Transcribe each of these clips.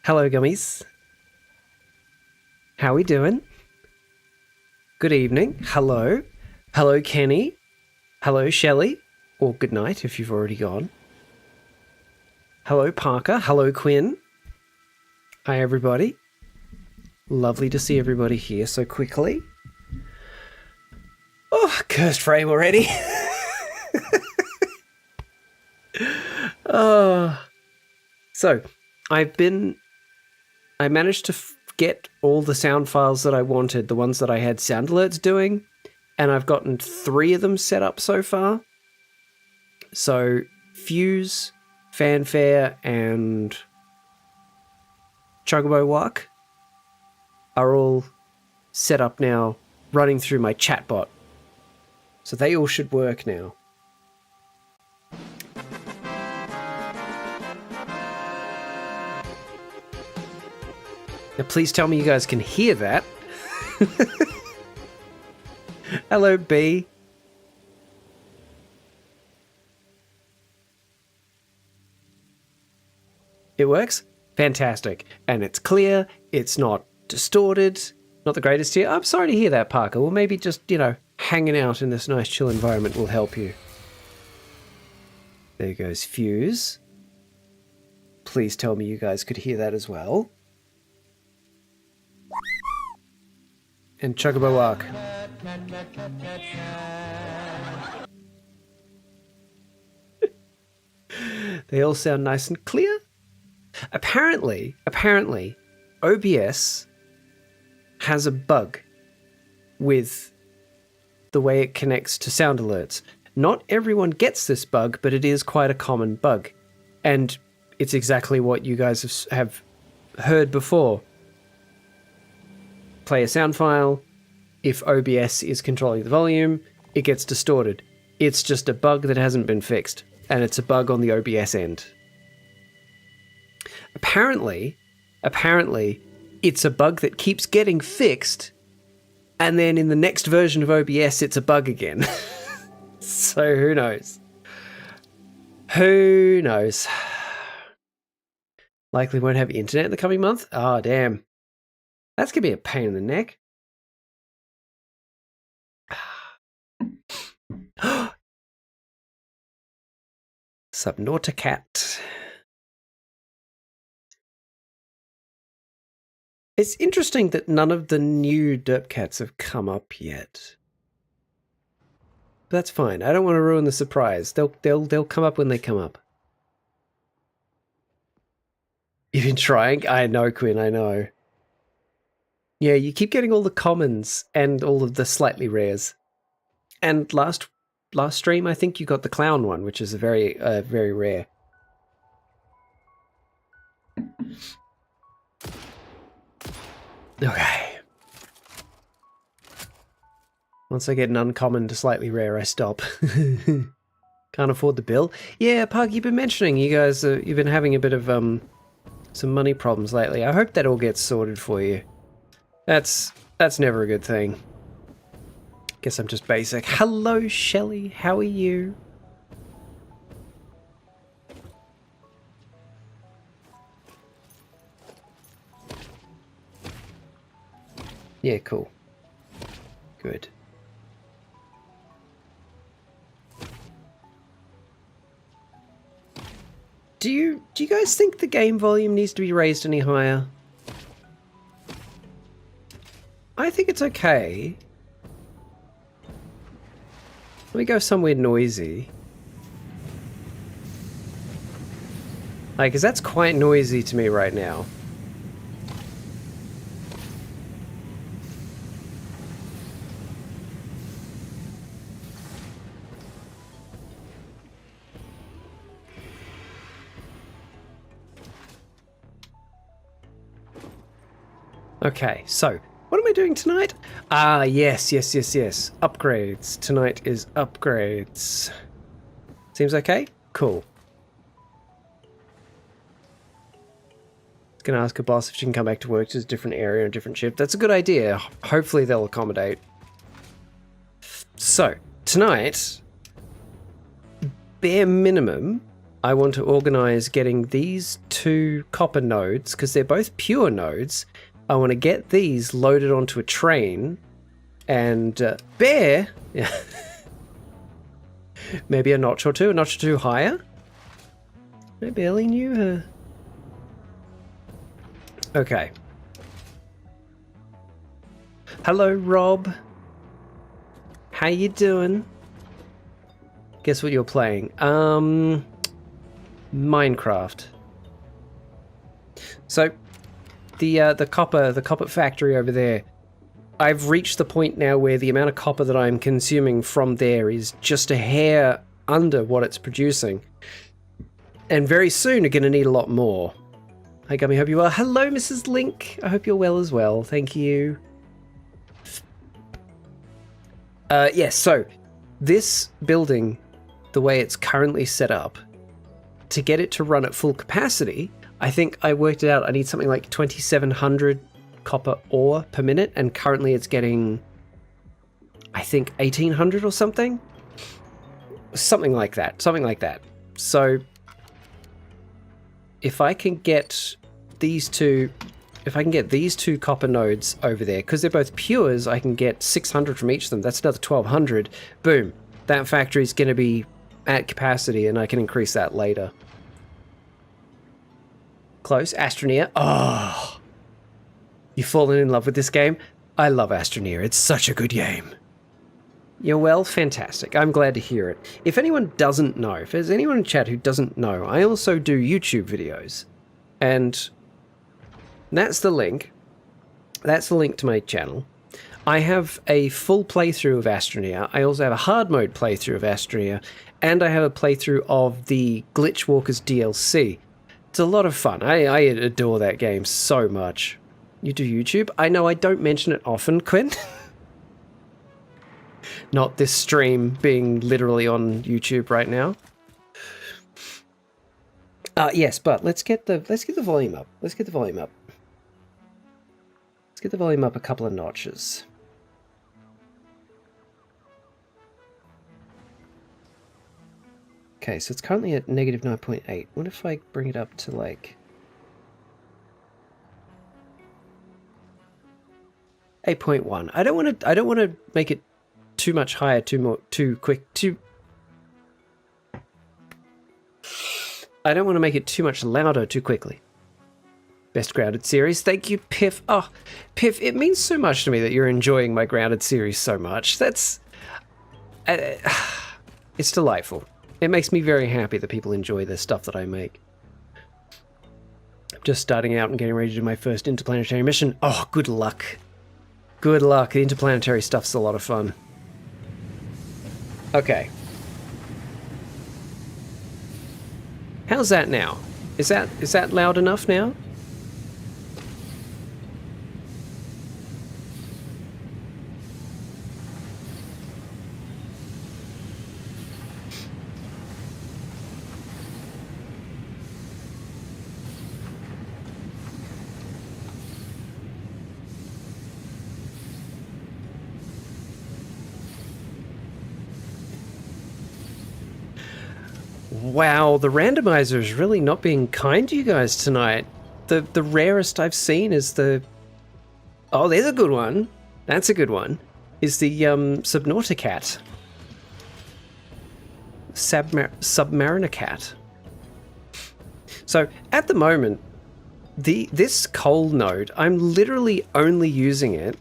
Hello, gummies. How we doing? Good evening. Hello. Hello, Kenny. Hello, Shelley. Or good night if you've already gone. Hello, Parker. Hello, Quinn. Hi, everybody. Lovely to see everybody here so quickly. Oh, cursed frame already. So, I managed to get all the sound files that I wanted, the ones that I had sound alerts doing, and I've gotten 3 of them set up so far. So, Fuse, Fanfare, and Chocobo Walk are all set up now, running through my chatbot. So they all should work now. Now please tell me you guys can hear that. Hello, B. It works? Fantastic. And it's clear, it's not distorted, not the greatest here. I'm sorry to hear that, Parker. Well, maybe just, hanging out in this nice chill environment will help you. There goes Fuse. Please tell me you guys could hear that as well. And Chocobo Arc. They all sound nice and clear. Apparently, OBS has a bug with the way it connects to sound alerts. Not everyone gets this bug, but it is quite a common bug. And it's exactly what you guys have heard before. Play a sound file. If OBS is controlling the volume, it gets distorted. It's just a bug that hasn't been fixed, and it's a bug on the OBS end. Apparently, it's a bug that keeps getting fixed, and then in the next version of OBS, it's a bug again. So who knows? Who knows? Likely won't have internet in the coming month. Oh, damn. That's going to be a pain in the neck. Subnauticat. It's interesting that none of the new Derpcats have come up yet. That's fine. I don't want to ruin the surprise. They'll come up when they come up. You've been trying? I know, Quinn, I know. Yeah, you keep getting all the commons and all of the slightly rares. And last stream, I think you got the clown one, which is a very rare. Okay. Once I get an uncommon to slightly rare, I stop. Can't afford the bill. Yeah, Pug, you've been mentioning you guys, you've been having a bit of some money problems lately. I hope that all gets sorted for you. That's never a good thing. Guess I'm just basic. Hello, Shelley. How are you? Yeah, cool. Good. Do you guys think the game volume needs to be raised any higher? I think it's okay. Let me go somewhere noisy. Like, 'cause that's quite noisy to me right now. Okay, so what am I doing tonight? Ah, yes. Upgrades. Tonight is upgrades. Seems okay? Cool. Gonna ask a boss if she can come back to work to a different area and a different shift. That's a good idea. Hopefully they'll accommodate. So, tonight, bare minimum, I want to organize getting these 2 copper nodes, because they're both pure nodes. I want to get these loaded onto a train, and Bear, yeah, maybe a notch or two higher. I barely knew her. Okay. Hello, Rob. How you doing? Guess what you're playing? Minecraft. So, the copper factory over there. I've reached the point now where the amount of copper that I'm consuming from there is just a hair under what it's producing. And very soon you're going to need a lot more. Hi Gummy, hope you are. Hello Mrs. Link, I hope you're well as well, thank you. Yes, so this building, the way it's currently set up, to get it to run at full capacity, I think I worked it out, I need something like 2,700 copper ore per minute, and currently it's getting, I think, 1,800 or something? Something like that. So, if I can get these two copper nodes over there, because they're both pures, I can get 600 from each of them. That's another 1,200. Boom. That factory's going to be at capacity, and I can increase that later. Close. Astroneer. Oh, you've fallen in love with this game? I love Astroneer. It's such a good game. You're well? Fantastic. I'm glad to hear it. If anyone doesn't know, if there's anyone in chat who doesn't know, I also do YouTube videos. And that's the link. That's the link to my channel. I have a full playthrough of Astroneer. I also have a hard mode playthrough of Astroneer. And I have a playthrough of the Glitch Walkers DLC. It's a lot of fun. I adore that game so much. You do YouTube? I know I don't mention it often, Quinn. Not this stream being literally on YouTube right now. Yes, but let's get the volume up. Let's get the volume up. Let's get the volume up a couple of notches. Okay, so it's currently at negative 9.8. What if I bring it up to like 8.1? I don't want to make it too much higher, too quick. I don't want to make it too much louder too quickly. Best Grounded series. Thank you, Piff. Oh, Piff, it means so much to me that you're enjoying my Grounded series so much. That's it's delightful. It makes me very happy that people enjoy the stuff that I make. I'm just starting out and getting ready to do my first interplanetary mission. Oh, good luck. Good luck. The interplanetary stuff's a lot of fun. Okay. How's that now? Is that loud enough now? Wow, the randomizer is really not being kind to you guys tonight. The rarest I've seen is the... Oh, there's a good one. That's a good one. Is the Subnauticat. Submariner Cat. So, at the moment, this coal node, I'm literally only using it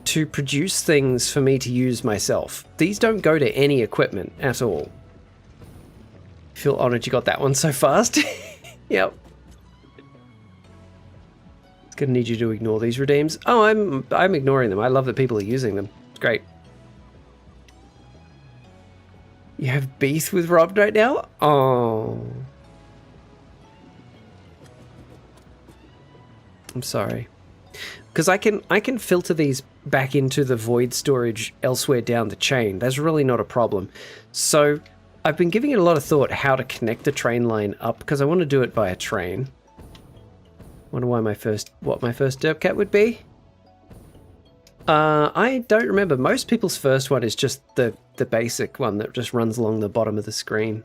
to produce things for me to use myself. These don't go to any equipment at all. Feel honored you got that one so fast. Yep. It's gonna need you to ignore these redeems. Oh, I'm ignoring them. I love that people are using them. It's great. You have beef with Rob right now? Oh. I'm sorry. Because I can filter these back into the void storage elsewhere down the chain. That's really not a problem. So I've been giving it a lot of thought how to connect the train line up, because I want to do it by a train. Wonder why what my first derp cat would be. I don't remember. Most people's first one is just the basic one that just runs along the bottom of the screen.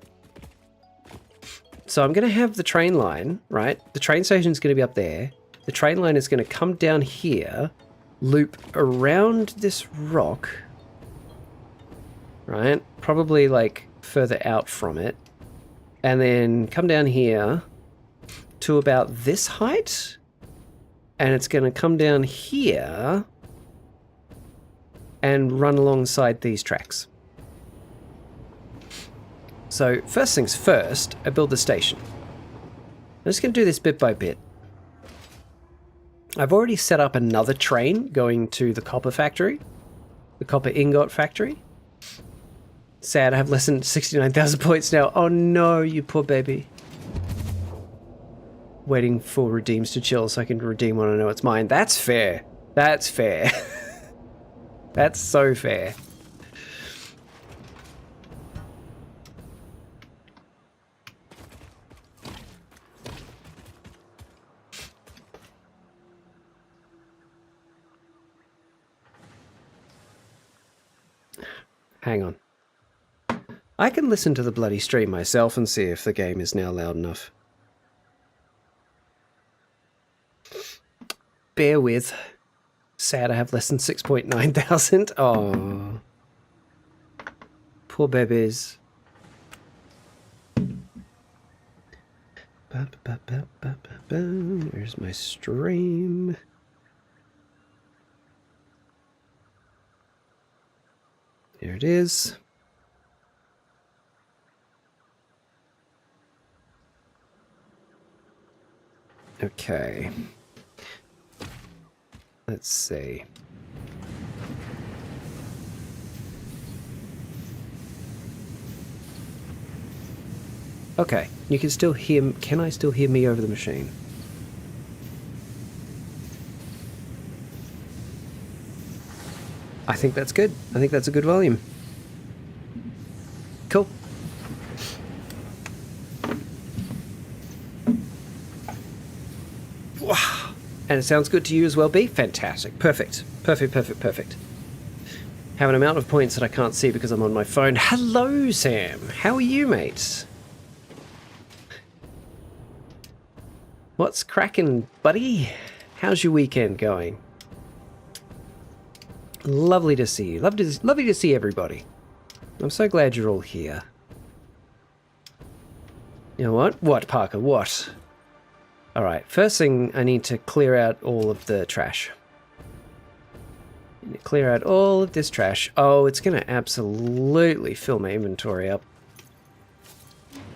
So I'm going to have the train line, right? The train station is going to be up there. The train line is going to come down here, loop around this rock, right? Probably like further out from it. And then come down here to about this height. And it's going to come down here and run alongside these tracks. So first things first, I build the station. I'm just going to do this bit by bit. I've already set up another train going to the copper factory, the copper ingot factory. Sad, I have less than 69,000 points now. Oh no, you poor baby. Waiting for redeems to chill so I can redeem when I know it's mine. That's fair. That's fair. That's so fair. Hang on. I can listen to the bloody stream myself and see if the game is now loud enough. Bear with. Sad I have less than 6.9 thousand. Oh. Poor babies. Where's my stream? There it is. Okay. Let's see. Okay, you can still hear. Can I still hear me over the machine? I think that's good. I think that's a good volume. Cool. Wow. And it sounds good to you as well, B? Fantastic. Perfect. Perfect, perfect, perfect. Have an amount of points that I can't see because I'm on my phone. Hello, Sam. How are you, mate? What's cracking, buddy? How's your weekend going? Lovely to see you. Lovely to see everybody. I'm so glad you're all here. You know what? What, Parker? What? Alright, first thing, I need to clear out all of the trash. I need to clear out all of this trash. Oh, it's going to absolutely fill my inventory up.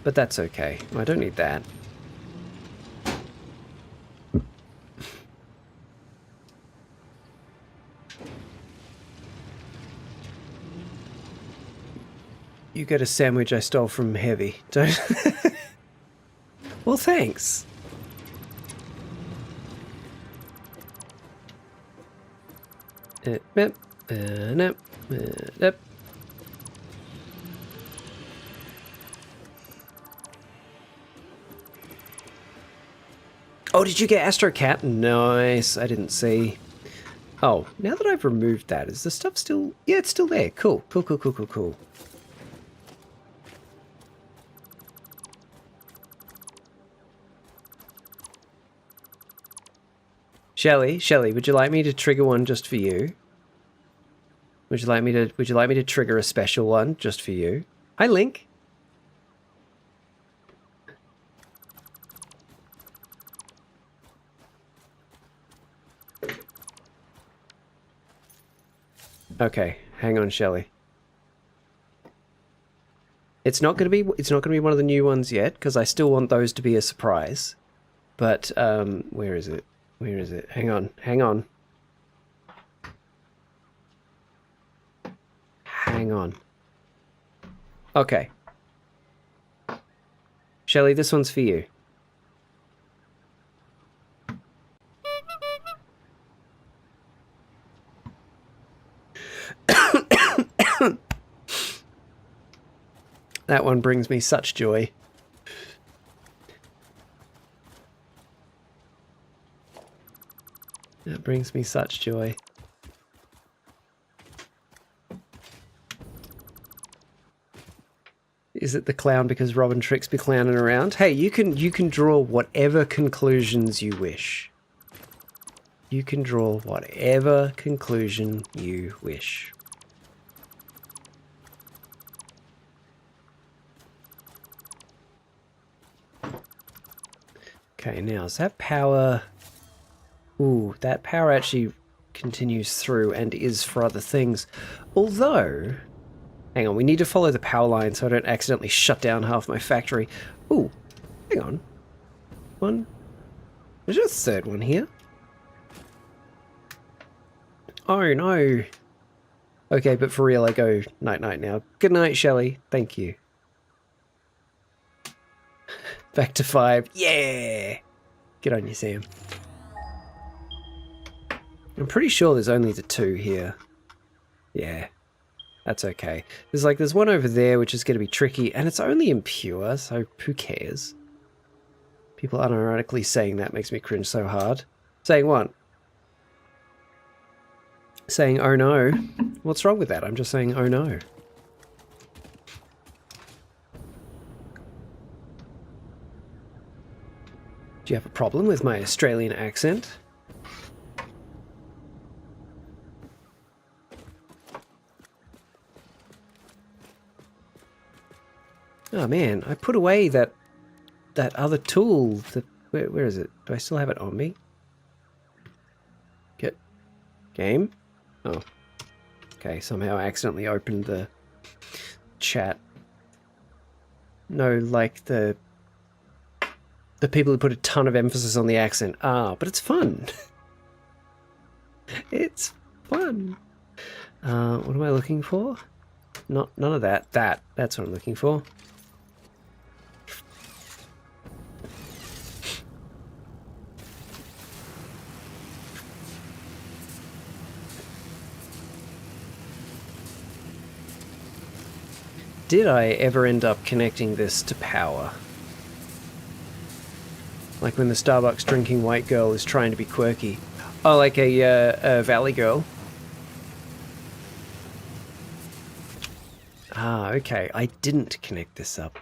But that's okay. I don't need that. You get a sandwich I stole from Heavy. Don't. Well, thanks. Oh, did you get Astro Cat? Nice. I didn't see. Oh, now that I've removed that, is the stuff still... Yeah, it's still there. Cool. Cool, cool, cool, cool, cool. Shelley, would you like me to trigger one just for you? Would you like me to trigger a special one just for you? Hi, Link. Okay, hang on, Shelley. It's not going to be one of the new ones yet because I still want those to be a surprise. But where is it? Where is it? Hang on. Hang on. Hang on. Okay. Shelley, this one's for you. That one brings me such joy. That brings me such joy. Is it the clown because Robin Tricks be clowning around? Hey, you can draw whatever conclusions you wish. You can draw whatever conclusion you wish. Okay, now is that power... Ooh, that power actually continues through and is for other things. Although... Hang on, we need to follow the power line so I don't accidentally shut down half my factory. Ooh, hang on. One. There's a third one here. Oh no. Okay, but for real, I go night-night now. Good night, Shelley. Thank you. Back to 5. Yeah! Good on you, Sam. I'm pretty sure there's only the 2 here. Yeah. That's okay. There's one over there which is going to be tricky, and it's only impure, so who cares? People unironically saying that makes me cringe so hard. Saying what? Saying, oh no. What's wrong with that? I'm just saying, oh no. Do you have a problem with my Australian accent? Oh man, I put away that other tool. Where is it? Do I still have it on me? Get game? Oh. Okay, somehow I accidentally opened the chat. No, like the people who put a ton of emphasis on the accent. Ah, but it's fun. It's fun. What am I looking for? None of that. That's what I'm looking for. Did I ever end up connecting this to power? Like when the Starbucks drinking white girl is trying to be quirky. Oh, like a valley girl. Ah, okay. I didn't connect this up.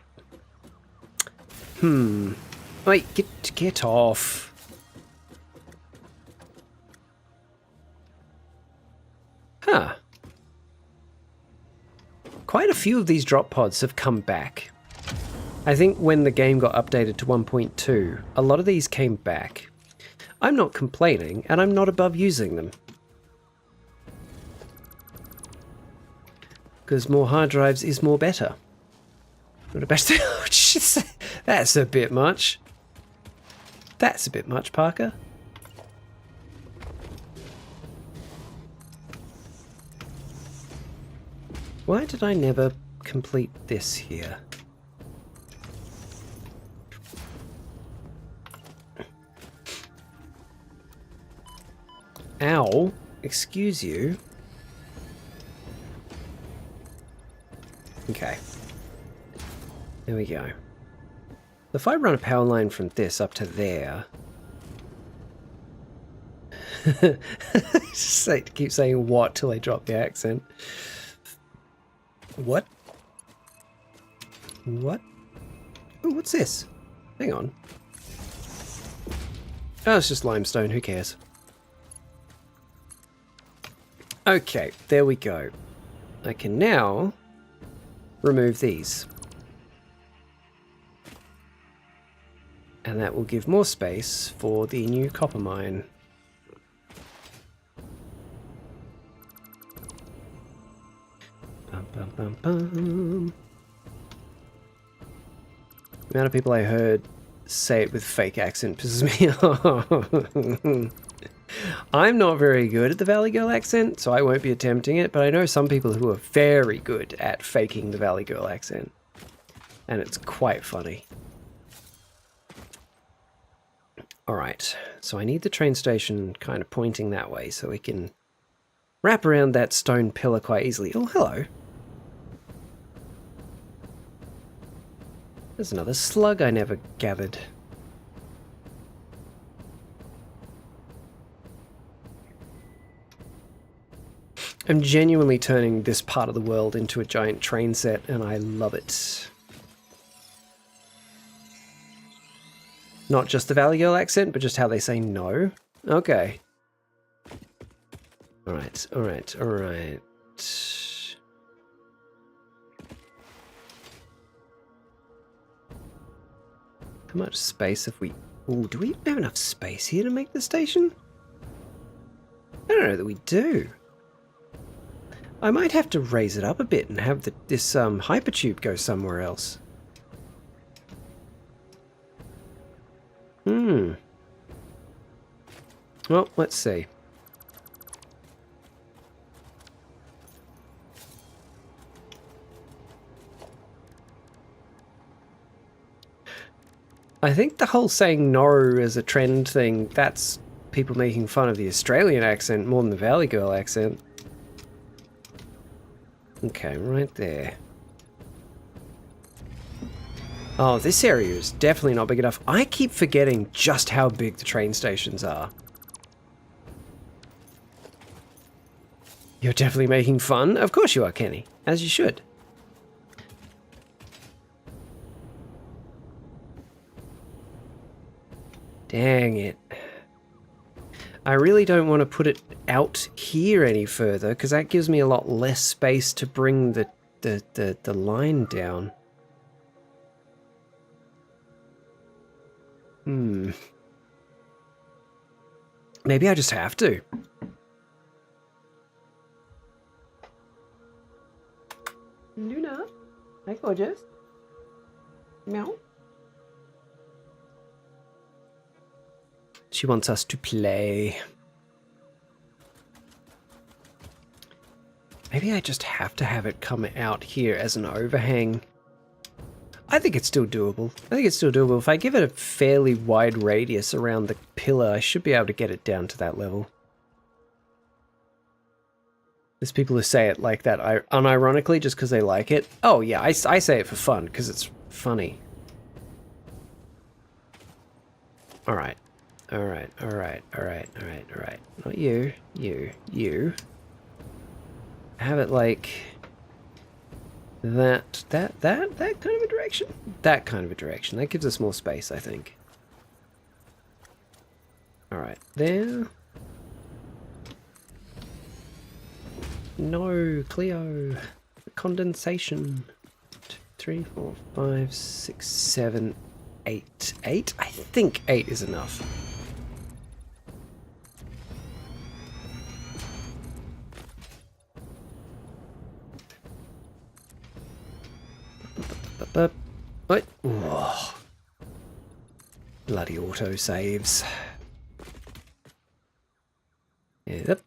Wait, get off. Huh. Quite a few of these drop pods have come back. I think when the game got updated to 1.2, a lot of these came back. I'm not complaining, and I'm not above using them. Because more hard drives is more better. Not a best thing. Oh, jeez. That's a bit much. That's a bit much, Parker. Why did I never complete this here? Ow. Excuse you. Okay. There we go. If I run a power line from this up to there... Just keep saying what till I drop the accent. What? What? Oh, what's this? Hang on. Oh, it's just limestone. Who cares? Okay, there we go. I can now remove these. And that will give more space for the new copper mine. Bum, bum, bum, bum. The amount of people I heard say it with fake accent pisses me off. I'm not very good at the Valley Girl accent, so I won't be attempting it, but I know some people who are very good at faking the Valley Girl accent. And it's quite funny. Alright, so I need the train station kind of pointing that way so we can wrap around that stone pillar quite easily. Oh, hello. There's another slug I never gathered. I'm genuinely turning this part of the world into a giant train set, and I love it. Not just the Valley Girl accent, but just how they say no. Okay. Alright, alright, alright. How much space have we... Ooh, do we have enough space here to make the station? I don't know that we do. I might have to raise it up a bit and have this hypertube go somewhere else. Well, let's see. I think the whole saying no as a trend thing, that's people making fun of the Australian accent more than the Valley Girl accent. Okay, right there. Oh, this area is definitely not big enough. I keep forgetting just how big the train stations are. You're definitely making fun? Of course you are, Kenny. As you should. Dang it. I really don't want to put it out here any further, because that gives me a lot less space to bring the line down. Maybe I just have to. Luna, hi gorgeous. Meow. She wants us to play. Maybe I just have to have it come out here as an overhang. I think it's still doable. I think it's still doable. If I give it a fairly wide radius around the pillar, I should be able to get it down to that level. There's people who say it like that unironically just because they like it. Oh yeah, I say it for fun because it's funny. Alright. Alright, alright, alright, alright, alright. Not you. You. Have it like that kind of a direction? That kind of a direction. That gives us more space, I think. Alright, there. No, Cleo. Condensation. 2, 3, 4, 5, 6, 7, 8. 8? I think 8 is enough. What? Whoa. Bloody auto saves. Yep.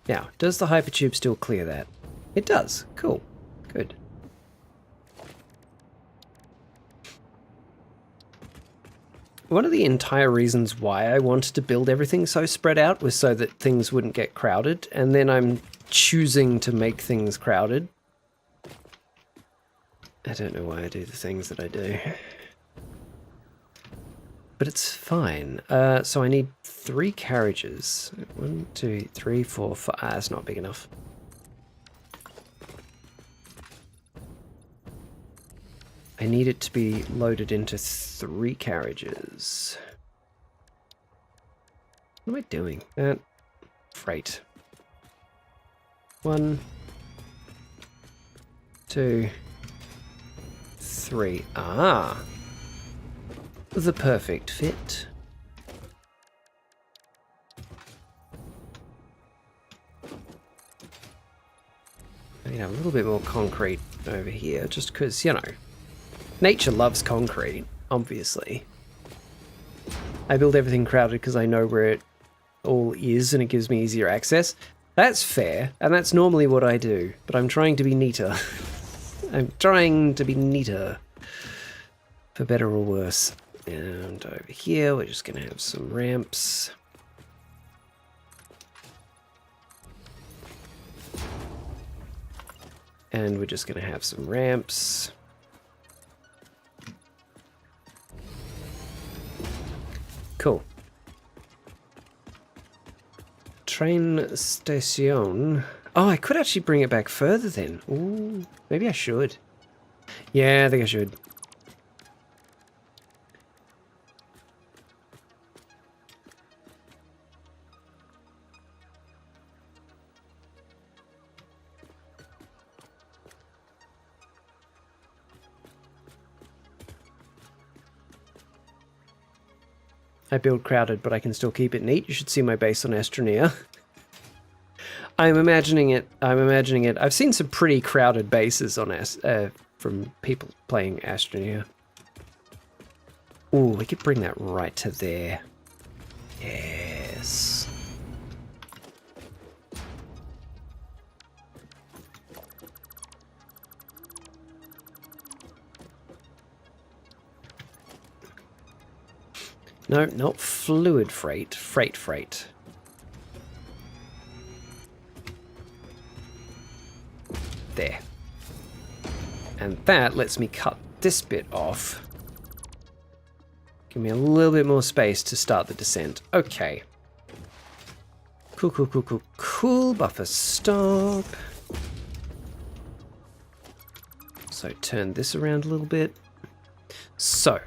Now, does the hypertube still clear that? It does. Cool. Good. One of the entire reasons why I wanted to build everything so spread out was so that things wouldn't get crowded, and then I'm choosing to make things crowded. I don't know why I do the things that I do. But it's fine. So I need 3 carriages. 1, 2, 3, 4, 5. Ah, that's not big enough. I need it to be loaded into 3 carriages. What am I doing? Freight. 1, 2, 3. Ah! The perfect fit. I need a little bit more concrete over here, just because, you know, nature loves concrete, obviously. I build everything crowded because I know where it all is and it gives me easier access. That's fair, and that's normally what I do, but I'm trying to be neater. I'm trying to be neater, for better or worse. And over here, we're just going to have some ramps. And we're just going to have some ramps. Cool. Train station. Oh, I could actually bring it back further then. Ooh, maybe I should. Yeah, I think I should. I build crowded, but I can still keep it neat. You should see my base on Astroneer. I'm imagining it. I've seen some pretty crowded bases on from people playing Astroneer. Ooh, we could bring that right to there. Yes. No, not fluid freight. Freight. There. And that lets me cut this bit off. Give me a little bit more space to start the descent. Okay. Cool. Buffer stop. So turn this around a little bit. So,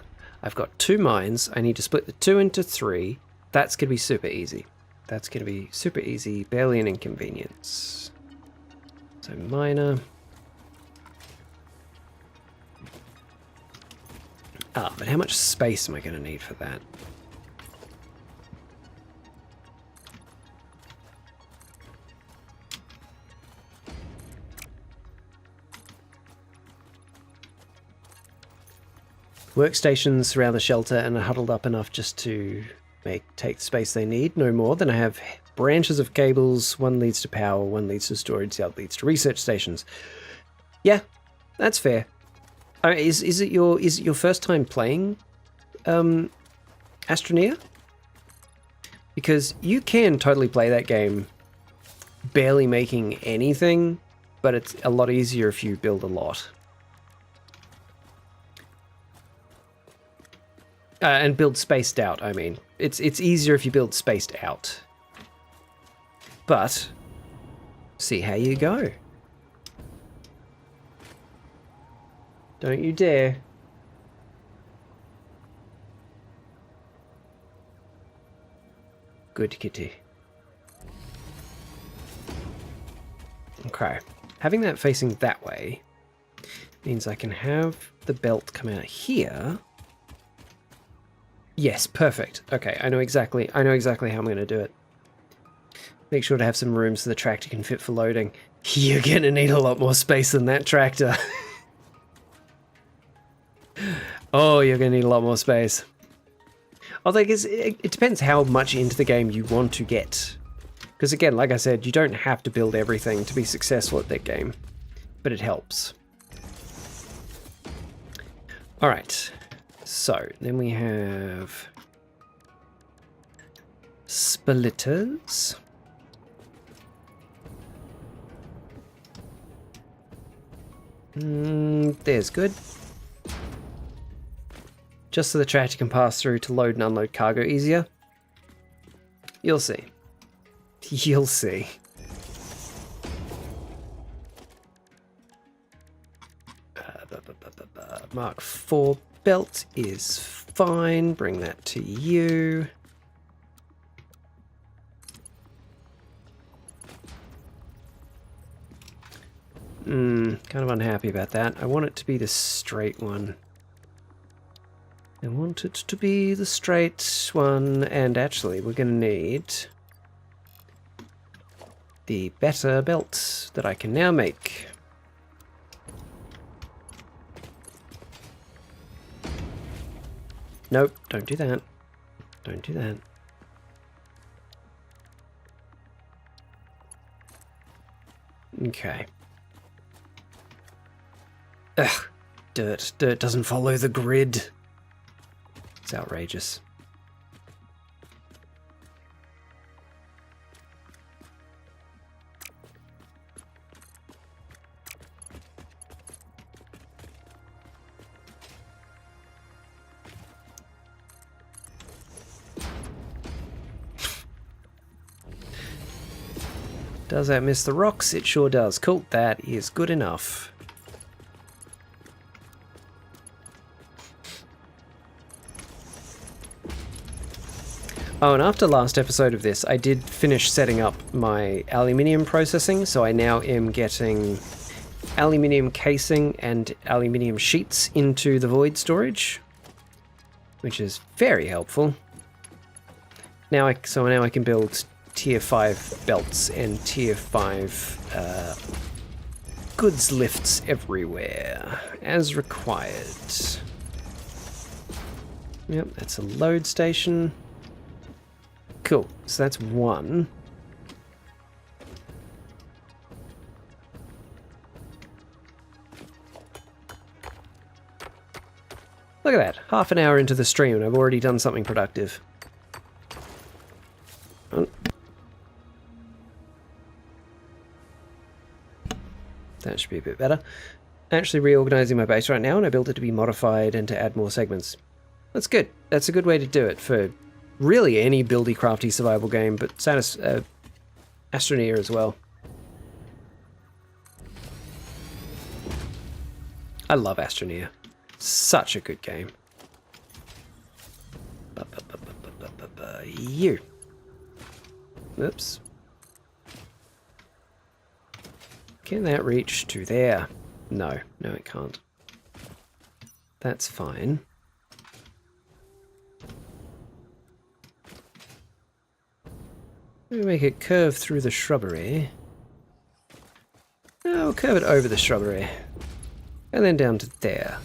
I've got 2 mines. I need to split the 2 into 3. That's going to be super easy. Barely an inconvenience. So miner. But how much space am I going to need for that? Workstations around the shelter and are huddled up enough just to take the space they need, no more. Then I have branches of cables. One leads to power, one leads to storage, the other leads to research stations. Yeah, that's fair. Is it your first time playing Astroneer? Because you can totally play that game barely making anything, but it's a lot easier if you build a lot. And build spaced out, I mean. It's easier if you build spaced out. But, see how you go. Don't you dare. Good kitty. Okay. Having that facing that way means I can have the belt come out here. Yes, perfect. Okay, I know exactly how I'm going to do it. Make sure to have some room so the tractor can fit for loading. You're going to need a lot more space than that tractor. Oh, you're going to need a lot more space. Although it depends how much into the game you want to get. Because again, like I said, you don't have to build everything to be successful at that game. But it helps. Alright. So, then we have splitters. There's good. Just so the tractor can pass through to load and unload cargo easier. You'll see. You'll see. Mark 4 belt is fine. Bring that to you. Kind of unhappy about that. I want it to be the straight one. I want it to be the straight one, and actually we're going to need the better belt that I can now make. Nope, don't do that. Don't do that. Okay. Ugh, dirt. Dirt doesn't follow the grid. It's outrageous. Does that miss the rocks? It sure does. Cool, that is good enough. Oh, and after last episode of this, I did finish setting up my aluminium processing, so I now am getting aluminium casing and aluminium sheets into the void storage, which is very helpful. So now I can build tier 5 belts and tier 5 goods lifts everywhere, as required. Yep, that's a load station. Cool, so that's one. Look at that, half an hour into the stream and I've already done something productive. That should be a bit better. Actually reorganizing my base right now, and I built it to be modified and to add more segments. That's good. That's a good way to do it for really any buildy crafty survival game, but Astroneer as well. I love Astroneer. Such a good game. You. Oops. Can that reach to there? No, no it can't. That's fine. Let me make it curve through the shrubbery. No, we'll curve it over the shrubbery. And then down to there.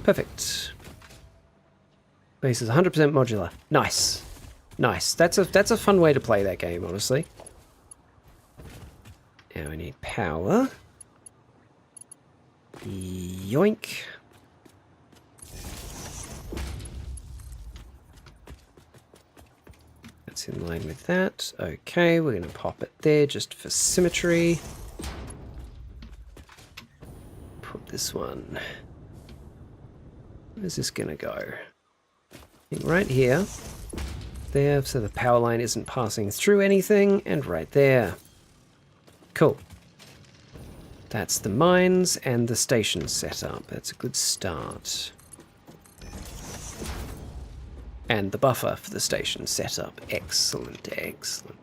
Perfect. Base is 100% modular. Nice. Nice. That's a fun way to play that game, honestly. Now I need power. Yoink. That's in line with that. Okay, we're going to pop it there just for symmetry. Put this one. Where's this going to go? I think right here. There, so the power line isn't passing through anything, and right there. Cool. That's the mines and the station setup. That's a good start. And the buffer for the station setup. Excellent, excellent.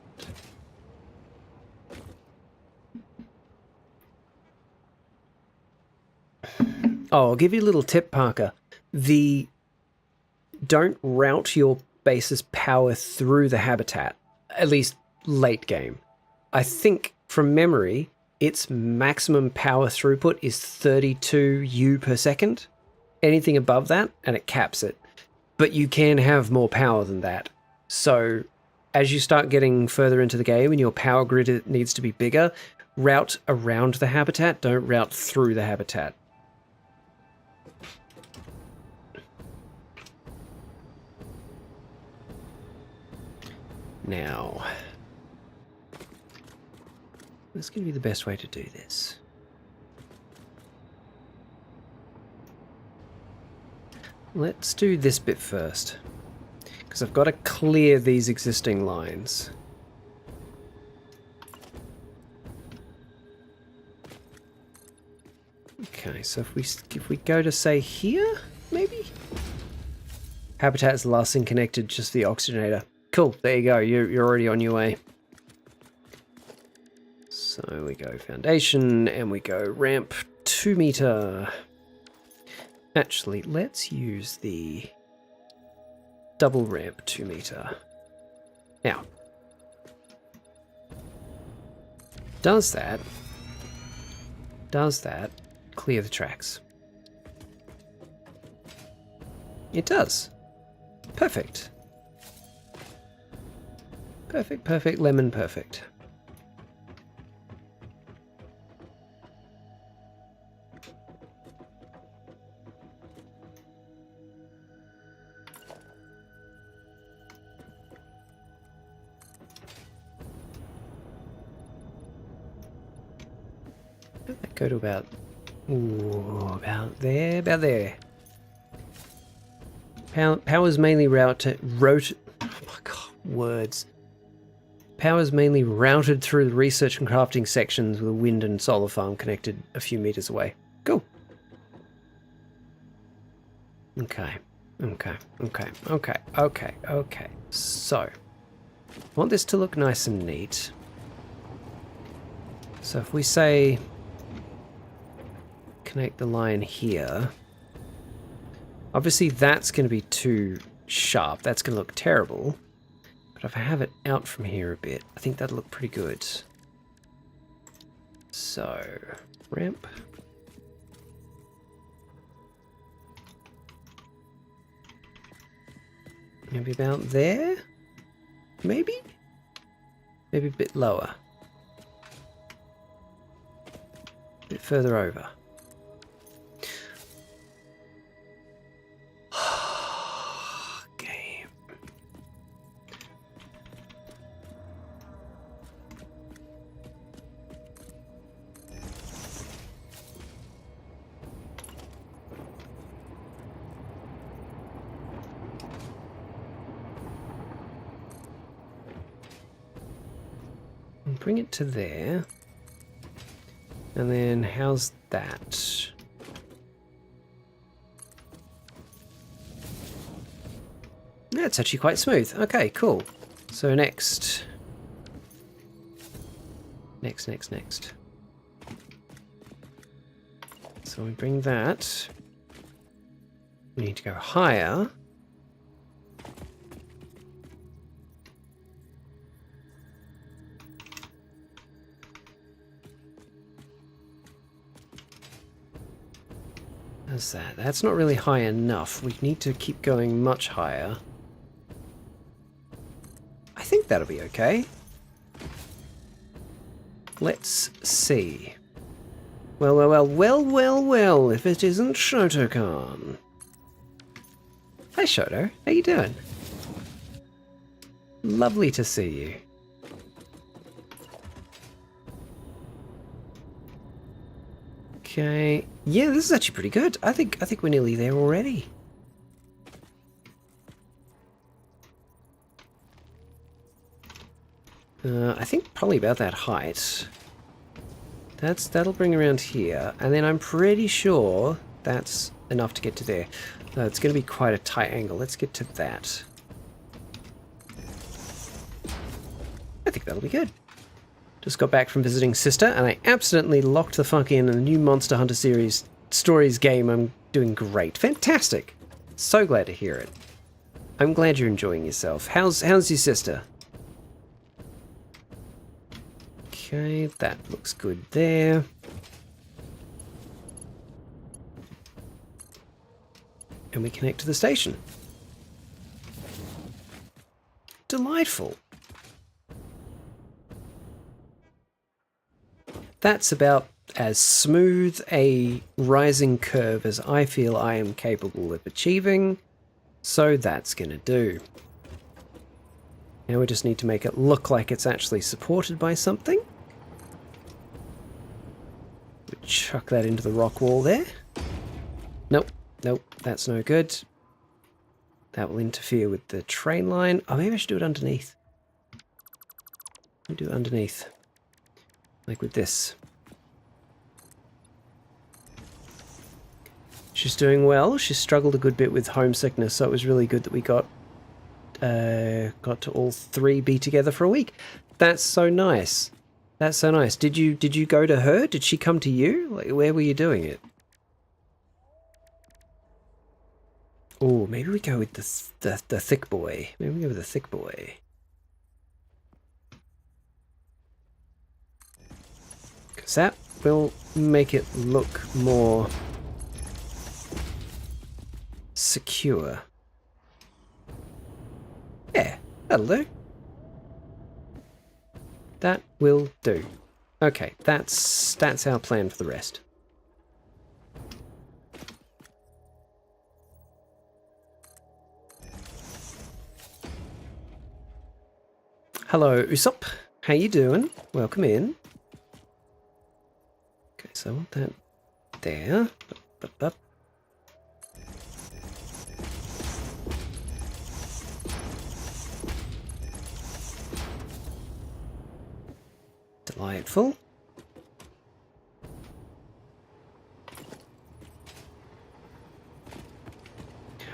Oh, I'll give you a little tip, Parker. Don't route your base's power through the habitat, at least late game. I think from memory, its maximum power throughput is 32 U per second. Anything above that, and it caps it. But you can have more power than that. So as you start getting further into the game and your power grid needs to be bigger, route around the habitat, don't route through the habitat. Now, what's going to be the best way to do this? Let's do this bit first, because I've got to clear these existing lines. Okay, so if we go to say here, maybe? Habitat is the last thing connected, just the oxygenator. Cool, there you go, you're already on your way. So we go foundation, and we go ramp 2 meter. Actually, let's use the double ramp 2 meter. Now, does that clear the tracks? It does. Perfect. Perfect, perfect, lemon perfect. Go to about there. Power's mainly routed. Oh my god, words. Power's mainly routed through the research and crafting sections with a wind and solar farm connected a few meters away. Cool. Okay. So, I want this to look nice and neat. So if we say connect the line here, obviously that's going to be too sharp. That's going to look terrible. But if I have it out from here a bit, I think that'll look pretty good. So, ramp. Maybe about there? Maybe? Maybe a bit lower. A bit further over. Game. Bring it to there. And then how's that? Yeah, it's actually quite smooth. Okay, cool. So next. Next. So we bring that. We need to go higher. How's that? That's not really high enough. We need to keep going much higher. I think that'll be okay. Let's see. Well, if it isn't Shoto-kan. Hi Shoto, how you doing? Lovely to see you. Okay. Yeah, this is actually pretty good. I think we're nearly there already. I think probably about that height. That'll bring around here, and then I'm pretty sure that's enough to get to there. It's going to be quite a tight angle. Let's get to that. I think that'll be good. Just got back from visiting sister, and I absolutely locked the fuck in the new Monster Hunter series stories game. I'm doing great. Fantastic. So glad to hear it. I'm glad you're enjoying yourself. How's your sister? Okay, that looks good there. And we connect to the station. Delightful. That's about as smooth a rising curve as I feel I am capable of achieving, so that's gonna do. Now we just need to make it look like it's actually supported by something. We chuck that into the rock wall there. Nope, that's no good. That will interfere with the train line. Oh, maybe I should do it underneath. Let me do it underneath. Like with this. She's doing well. She's struggled a good bit with homesickness, so it was really good that we got to all three be together for a week. That's so nice. That's so nice. Did you go to her? Did she come to you? Like, where were you doing it? Oh, maybe we go with the thick boy. Maybe we go with the thick boy. Because that will make it look more secure. Yeah, that'll do. That will do. Okay, that's our plan for the rest. Hello, Usopp. How you doing? Welcome in. Okay, so I want that there. Up. Delightful.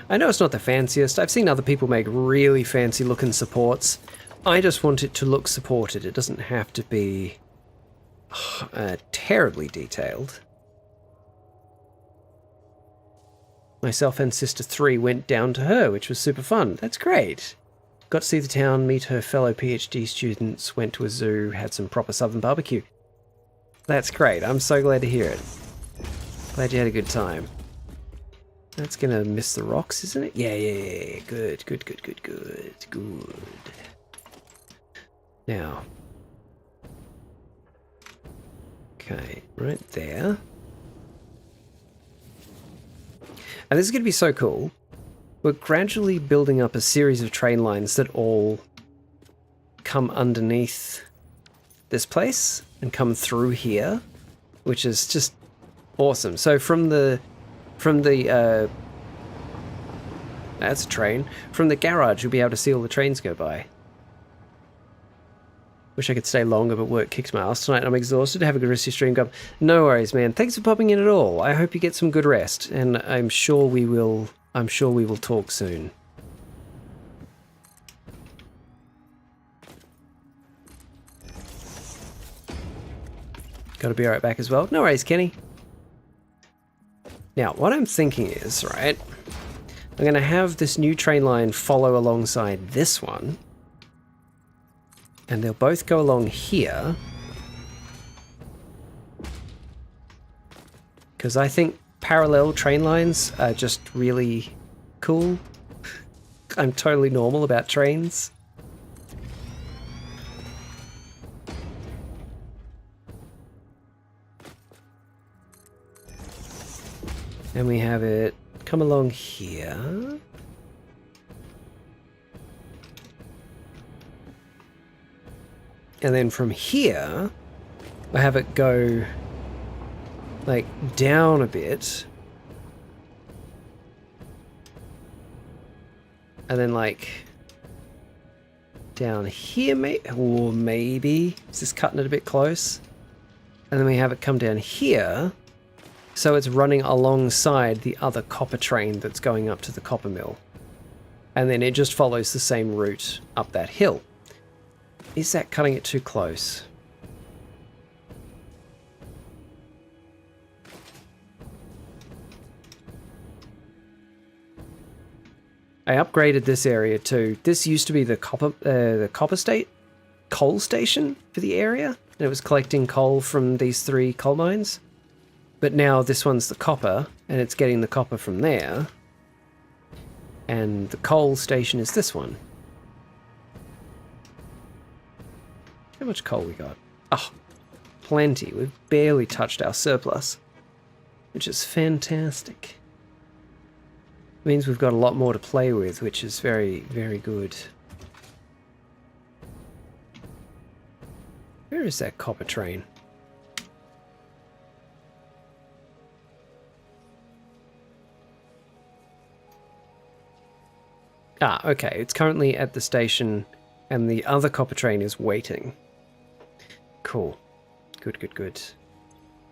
I know it's not the fanciest. I've seen other people make really fancy looking supports. I just want it to look supported. It doesn't have to be terribly detailed. Myself and Sister 3 went down to her, which was super fun. That's great. Got to see the town, meet her fellow PhD students, went to a zoo, had some proper southern barbecue. That's great. I'm so glad to hear it. Glad you had a good time. That's gonna miss the rocks, isn't it? Yeah. Good. Now. Okay, right there. And this is gonna be so cool. We're gradually building up a series of train lines that all come underneath this place and come through here, which is just awesome. So from the that's a train. From the garage, you'll be able to see all the trains go by. Wish I could stay longer, but work kicks my ass tonight. I'm exhausted. Have a good rest of your stream, Gub. No worries, man. Thanks for popping in at all. I hope you get some good rest, and I'm sure we will talk soon. Gotta be right back as well. No worries, Kenny. Now, what I'm thinking is, right, I'm gonna have this new train line follow alongside this one. And they'll both go along here. Because I think parallel train lines are just really cool. I'm totally normal about trains. And we have it come along here. And then from here, I have it go like down a bit. And then like down here, or maybe, is this cutting it a bit close? And then we have it come down here. So it's running alongside the other copper train that's going up to the copper mill. And then it just follows the same route up that hill. Is that cutting it too close? I upgraded this area too. This used to be the coal station for the area. And it was collecting coal from these 3 coal mines. But now this one's the copper, and it's getting the copper from there. And the coal station is this one. How much coal we got? Oh, plenty. We've barely touched our surplus, which is fantastic. It means we've got a lot more to play with, which is very, very good. Where is that copper train? Ah, okay. It's currently at the station, and the other copper train is waiting. Cool. Good.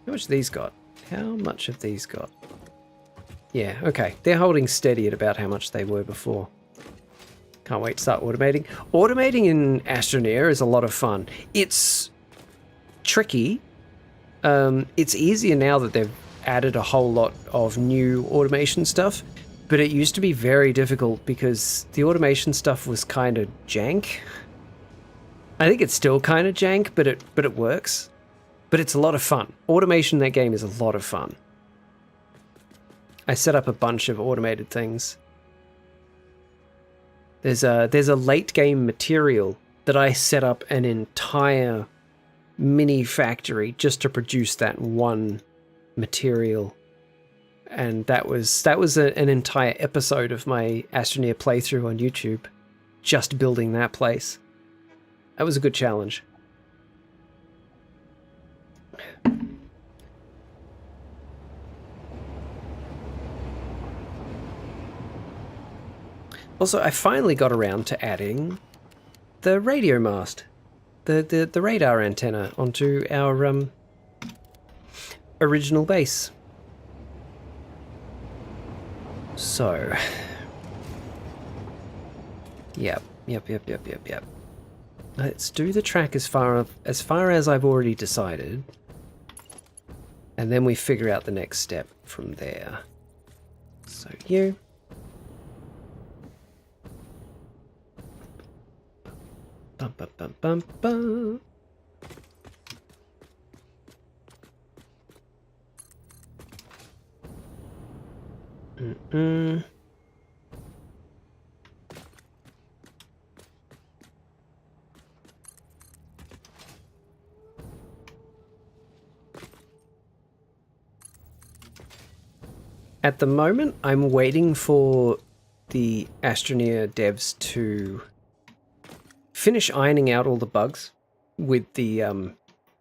How much have these got? How much have these got? Yeah, okay. They're holding steady at about how much they were before. Can't wait to start automating. Automating in Astroneer is a lot of fun. It's tricky. It's easier now that they've added a whole lot of new automation stuff. But it used to be very difficult because the automation stuff was kind of jank. I think it's still kind of jank, but it works. But it's a lot of fun. Automation in that game is a lot of fun. I set up a bunch of automated things. There's a late game material that I set up an entire mini factory just to produce that one material. And that was an entire episode of my Astroneer playthrough on YouTube, just building that place. That was a good challenge. Also, I finally got around to adding the radio mast, the radar antenna onto our original base. So, yep. Let's do the track as far as I've already decided, and then we figure out the next step from there. So you, Bum, bum, bum. At the moment, I'm waiting for the Astroneer devs to finish ironing out all the bugs with the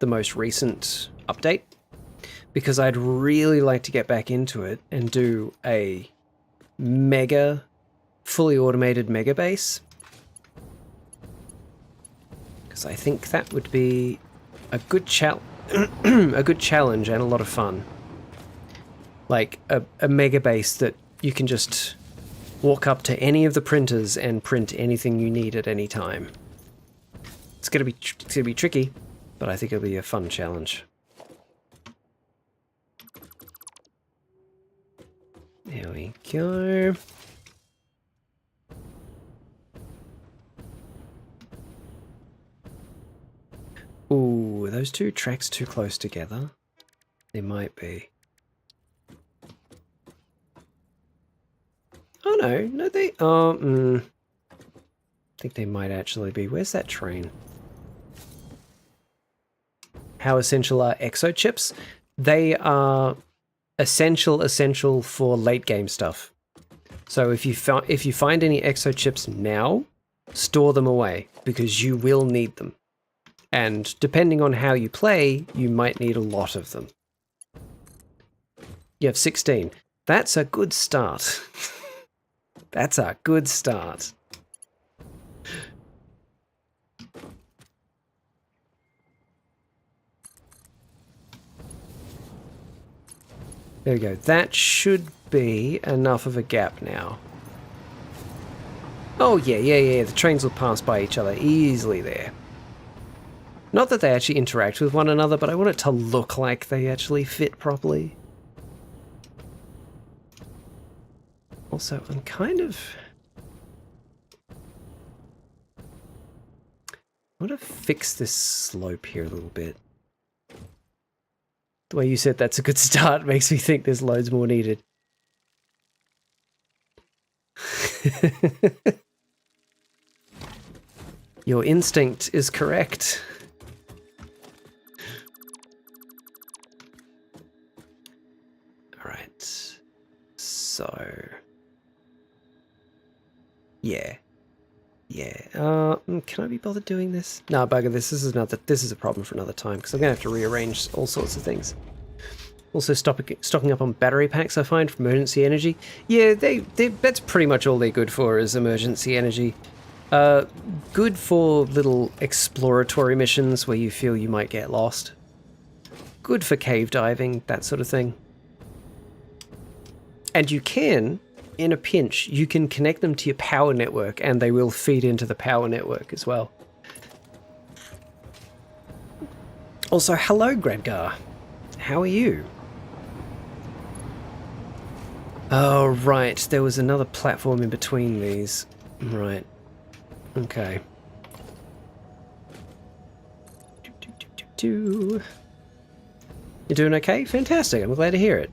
most recent update, because I'd really like to get back into it and do a fully automated mega base, because I think that would be a good a good challenge and a lot of fun. Like a mega base that you can just walk up to any of the printers and print anything you need at any time. It's gonna be tricky, but I think it'll be a fun challenge. There we go. Ooh, are those two tracks too close together? They might be. Oh no, they are. I think they might actually be. Where's that train? How essential are exo chips? They are essential for late game stuff. So if you find any exo chips now, store them away, because you will need them. And depending on how you play, you might need a lot of them. You have 16. That's a good start. That's a good start. There we go. That should be enough of a gap now. Oh, yeah. The trains will pass by each other easily there. Not that they actually interact with one another, but I want it to look like they actually fit properly. Also, I'm kind of... I want to fix this slope here a little bit. The way you said that's a good start makes me think there's loads more needed. Your instinct is correct. Alright. So... Yeah. Can I be bothered doing this? No, bugger this. This is a problem for another time, because I'm going to have to rearrange all sorts of things. Also, stocking up on battery packs, I find, for emergency energy. Yeah, that's pretty much all they're good for, is emergency energy. Good for little exploratory missions where you feel you might get lost. Good for cave diving, that sort of thing. And you can... in a pinch, you can connect them to your power network and they will feed into the power network as well. Also, hello, Gradgar. How are you? Oh, right. There was another platform in between these. Right. Okay. You're doing okay? Fantastic. I'm glad to hear it.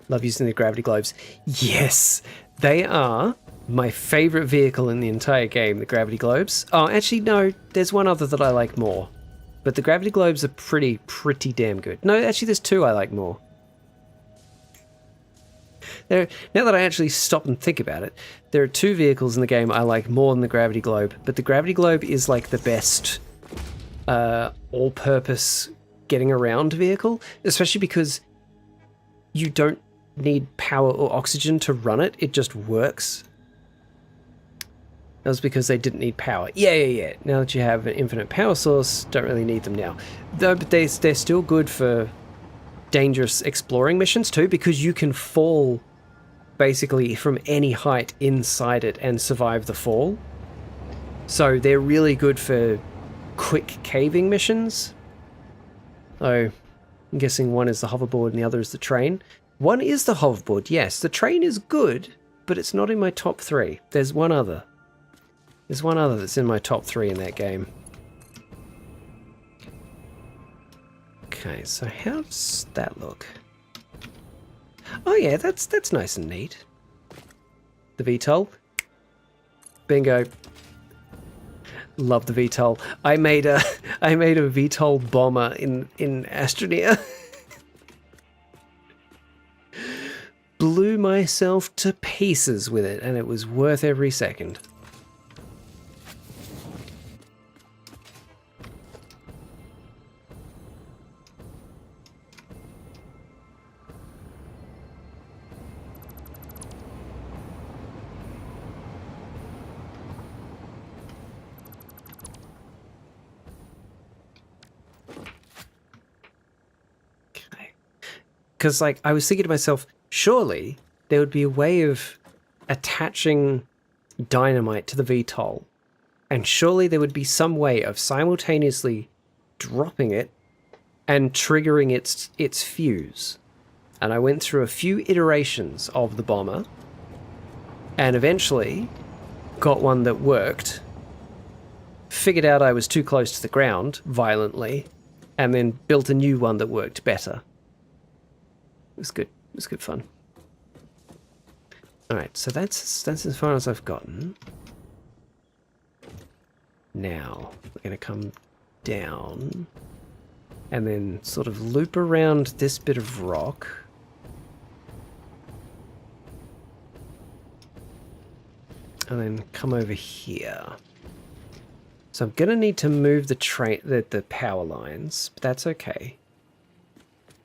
Love using the gravity globes. Yes, they are my favorite vehicle in the entire game, the gravity globes. Oh, actually, no, there's one other that I like more. But the gravity globes are pretty damn good. No, actually, there's two I like more. Now that I actually stop and think about it, there are two vehicles in the game I like more than the gravity globe. But the gravity globe is like the best all-purpose getting around vehicle, especially because you don't need power or oxygen to run it. It just works. That was because they didn't need power. Yeah. Now that you have an infinite power source, don't really need them now. Though, but they're still good for dangerous exploring missions too, because you can fall basically from any height inside it and survive the fall. So they're really good for quick caving missions. So I'm guessing one is the hoverboard and the other is the train. One is the hoverboard, yes. The train is good, but it's not in my top 3. There's one other. There's one other that's in my top 3 in that game. Okay, so how does that look? Oh yeah, that's nice and neat. The VTOL. Bingo. Love the VTOL. I made a VTOL bomber in Astroneer. Blew myself to pieces with it, and it was worth every second. Because, like, I was thinking to myself, surely there would be a way of attaching dynamite to the VTOL, and surely there would be some way of simultaneously dropping it and triggering its fuse. And I went through a few iterations of the bomber, and eventually got one that worked, figured out I was too close to the ground violently, and then built a new one that worked better. It was good. It was good fun. Alright, so that's as far as I've gotten. Now, we're going to come down and then sort of loop around this bit of rock. And then come over here. So I'm going to need to move the power lines, but that's okay.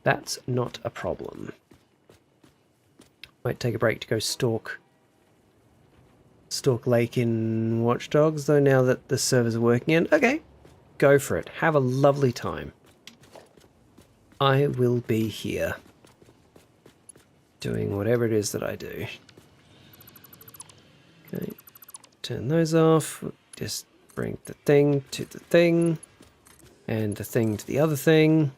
That's not a problem. Might take a break to go stalk Lake in Watch Dogs, though, now that the servers are working in. Okay, go for it. Have a lovely time. I will be here, doing whatever it is that I do. Okay, turn those off. Just bring the thing to the thing, and the thing to the other thing.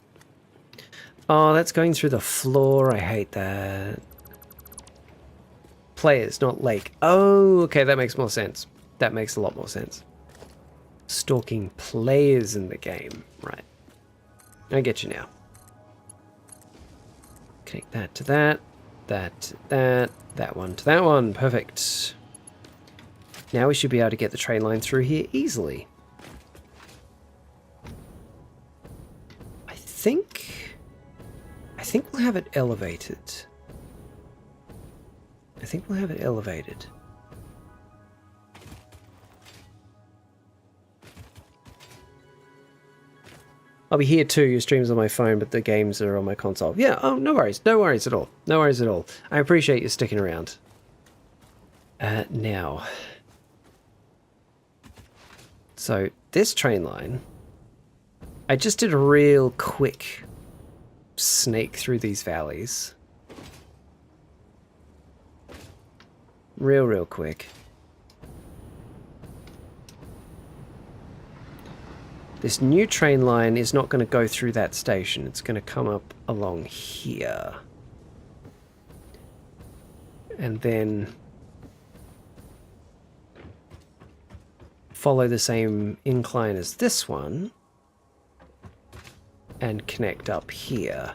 Oh, that's going through the floor. I hate that. Players, not Lake. Oh, okay, that makes more sense. That makes a lot more sense. Stalking players in the game. Right. I get you now. Connect that to that. That to that. That one to that one. Perfect. Now we should be able to get the train line through here easily. I think we'll have it elevated. I'll be here too. Your stream's on my phone, but the games are on my console. Yeah, oh, no worries. No worries at all. No worries at all. I appreciate you sticking around. Now. So, this train line, I just did a real quick snake through these valleys. Real quick. This new train line is not going to go through that station. It's going to come up along here. And then follow the same incline as this one and connect up here.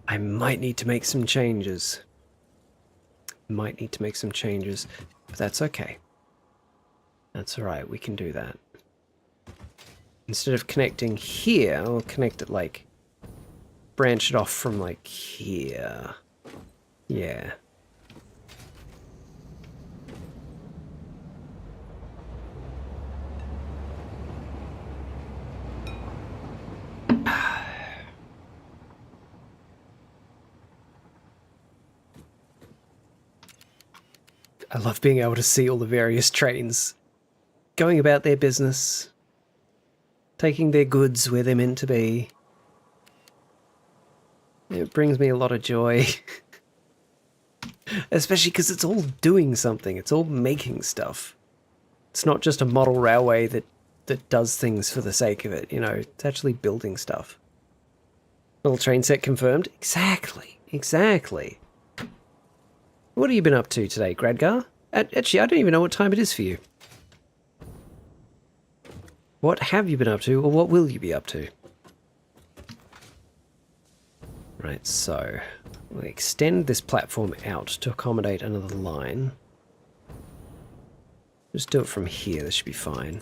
I might need to make some changes. But that's okay. That's alright, we can do that. Instead of connecting here, I'll connect it like, branch it off from like here. Yeah. I love being able to see all the various trains going about their business, taking their goods where they're meant to be. It brings me a lot of joy. Especially because it's all doing something. It's all making stuff. It's not just a model railway that does things for the sake of it, you know. It's actually building stuff. Little train set confirmed. Exactly. What have you been up to today, Gradgar? Actually, I don't even know what time it is for you. What have you been up to, or what will you be up to? Right, so we'll extend this platform out to accommodate another line. Just do it from here, this should be fine.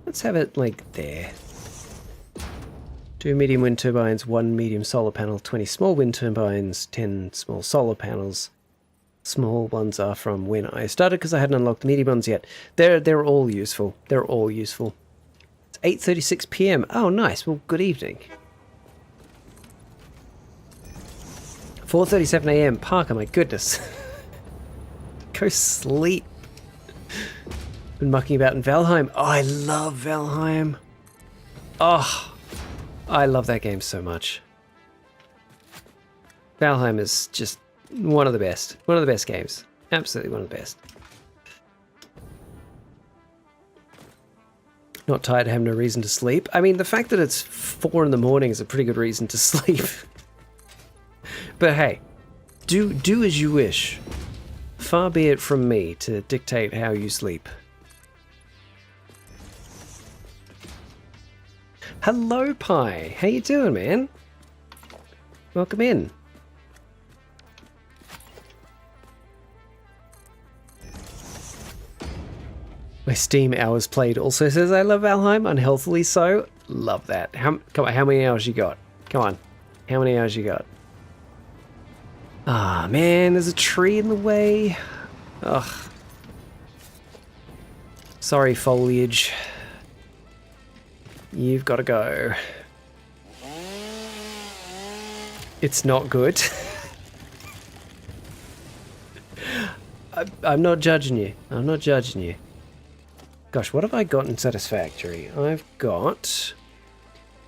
Let's have it like there. 2 medium wind turbines, 1 medium solar panel, 20 small wind turbines, 10 small solar panels. Small ones are from when I started because I hadn't unlocked the medium ones yet. They're all useful. They're all useful. It's 8:36 p.m. Oh, nice. Well, good evening. 4:37 a.m. Parker, my goodness. Go sleep. Been mucking about in Valheim. Oh, I love Valheim. Oh, I love that game so much. Valheim is just one of the best. One of the best games. Absolutely one of the best. Not tired, have no reason to sleep. I mean, the fact that it's 4 in the morning is a pretty good reason to sleep. But hey, do as you wish. Far be it from me to dictate how you sleep. Hello, Pi. How you doing, man? Welcome in. My Steam hours played also says I love Valheim, unhealthily so. Love that. Come on, how many hours you got? Come on. How many hours you got? Ah, man, there's a tree in the way. Ugh. Sorry, foliage. You've got to go. It's not good. I'm not judging you. I'm not judging you. Gosh, what have I got in Satisfactory? I've got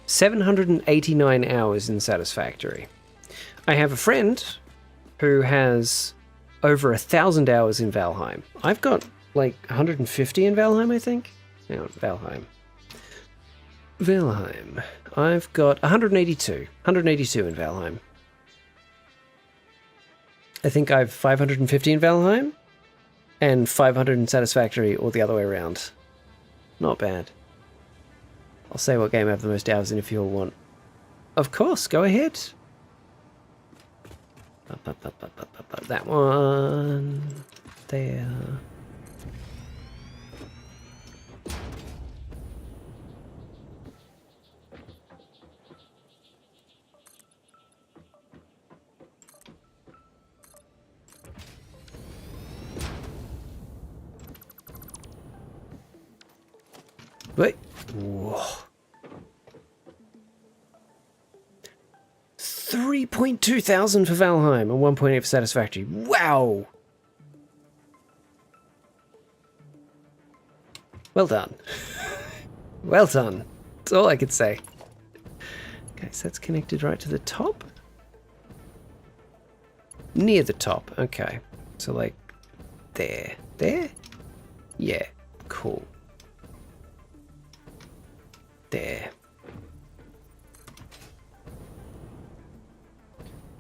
789 hours in Satisfactory. I have a friend who has over 1,000 hours in Valheim. I've got like 150 in Valheim, I think. Hang on, Valheim. Valheim. I've got 182. 182 in Valheim. I think I've 550 in Valheim and 500 in Satisfactory, or the other way around. Not bad. I'll say what game I have the most hours in if you all want. Of course, go ahead. That one. There. Wait. Whoa. 3.2 thousand for Valheim and 1.8 for Satisfactory. Wow! Well done. Well done. That's all I could say. Okay, so that's connected right to the top? Near the top, okay. So like there. There? Yeah, cool. There.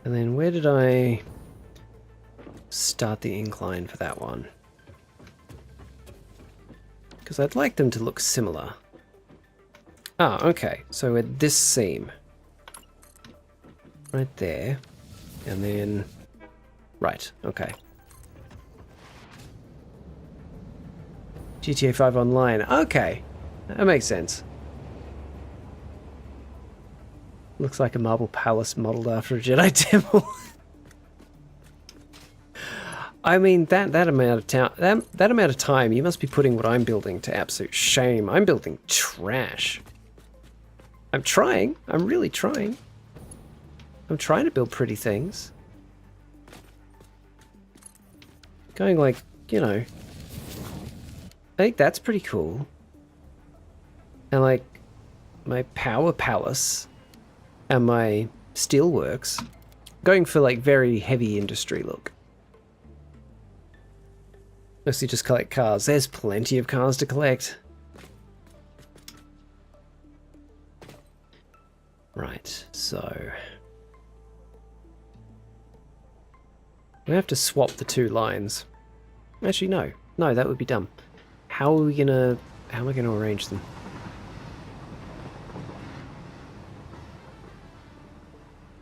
And then where did I start the incline for that one? Because I'd like them to look similar. Ah, okay. So at this seam. Right there. And then... Right, okay. GTA 5 Online. Okay. That makes sense. Looks like a marble palace modeled after a Jedi temple. I mean, that amount of time, you must be putting what I'm building to absolute shame. I'm building trash. I'm trying. I'm really trying. I'm trying to build pretty things. Going like, you know, I think that's pretty cool. And like, my power palace and my steelworks, going for like very heavy industry look. Mostly just collect cars. There's plenty of cars to collect. Right, so... we have to swap the two lines. Actually, no. No, that would be dumb. How are we gonna... How am I gonna arrange them?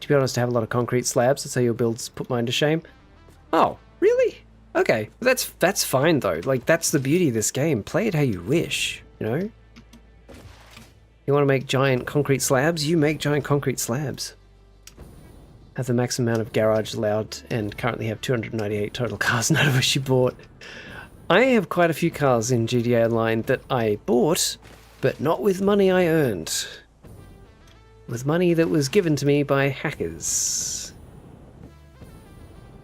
To be honest, to have a lot of concrete slabs, that's how your builds put mine to shame. Oh, really? Okay, that's fine though. Like, that's the beauty of this game. Play it how you wish, you know? You want to make giant concrete slabs? You make giant concrete slabs. Have the maximum amount of garage allowed and currently have 298 total cars, none of which you bought. I have quite a few cars in GTA Online that I bought, but not with money I earned. With money that was given to me by hackers.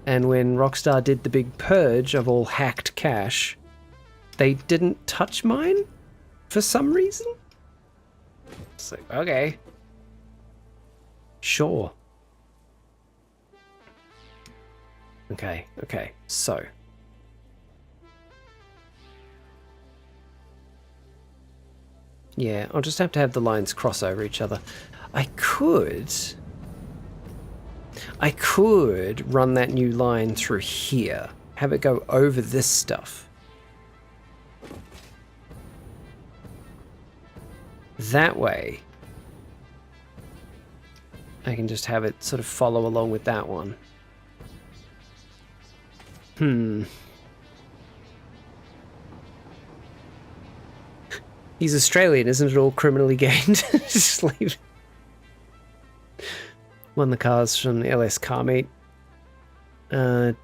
And when Rockstar did the big purge of all hacked cash, they didn't touch mine for some reason. So, okay. Sure. Okay, so. Yeah, I'll just have to have the lines cross over each other. I could run that new line through here. Have it go over this stuff. That way, I can just have it sort of follow along with that one. He's Australian, isn't it all criminally gained? Just leave. Won the cars from the LS car meet. Or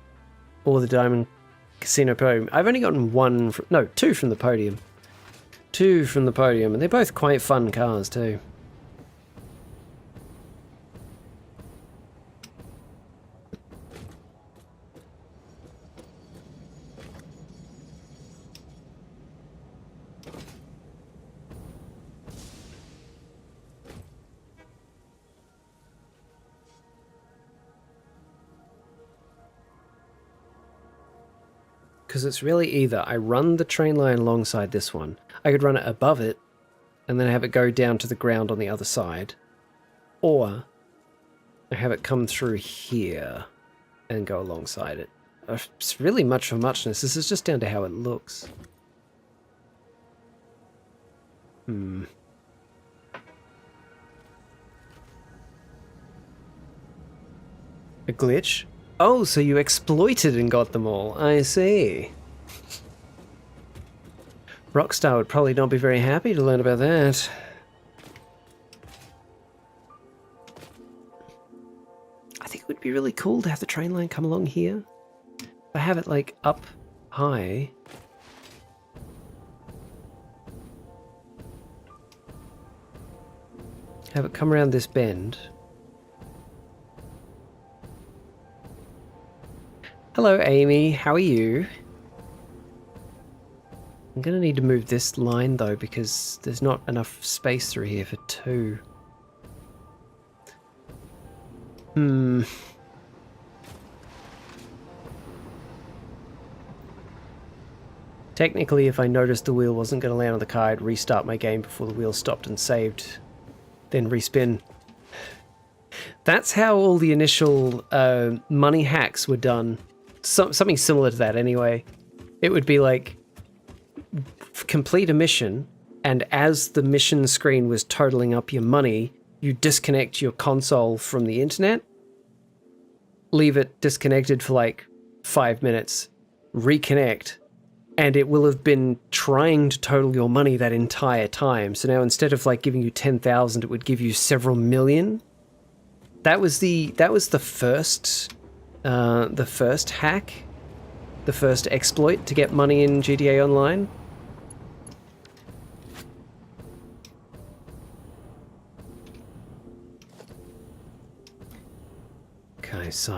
the Diamond Casino podium. I've only gotten two from the podium. Two from the podium, and they're both quite fun cars too. Because it's really either I run the train line alongside this one, I could run it above it, and then have it go down to the ground on the other side, or I have it come through here and go alongside it. It's really much for muchness. This is just down to how it looks. A glitch? Oh, so you exploited and got them all. I see. Rockstar would probably not be very happy to learn about that. I think it would be really cool to have the train line come along here. If I have it, like, up high. Have it come around this bend. Hello, Amy. How are you? I'm going to need to move this line, though, because there's not enough space through here for two. Technically, if I noticed the wheel wasn't going to land on the car, I'd restart my game before the wheel stopped and saved, then respin. That's how all the initial money hacks were done. Something similar to that anyway. It would be like, complete a mission, and as the mission screen was totaling up your money, you disconnect your console from the internet, leave it disconnected for like 5 minutes, reconnect, and it will have been trying to total your money that entire time. So now instead of like giving you 10,000, it would give you several million. That was the first hack, the first exploit to get money in GTA Online. Okay, so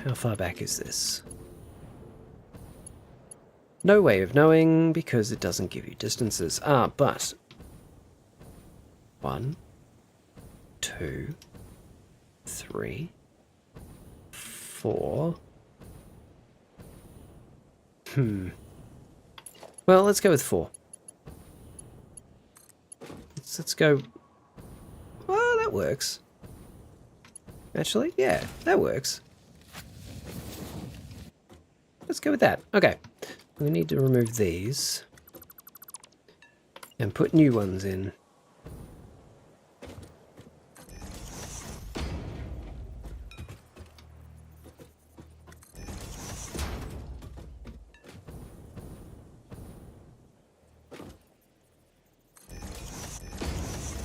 how far back is this? No way of knowing because it doesn't give you distances. But 1, 2, 3, 4. Well, let's go with 4. Let's go. Well, that works. Actually, yeah, that works. Let's go with that. Okay. We need to remove these and put new ones in.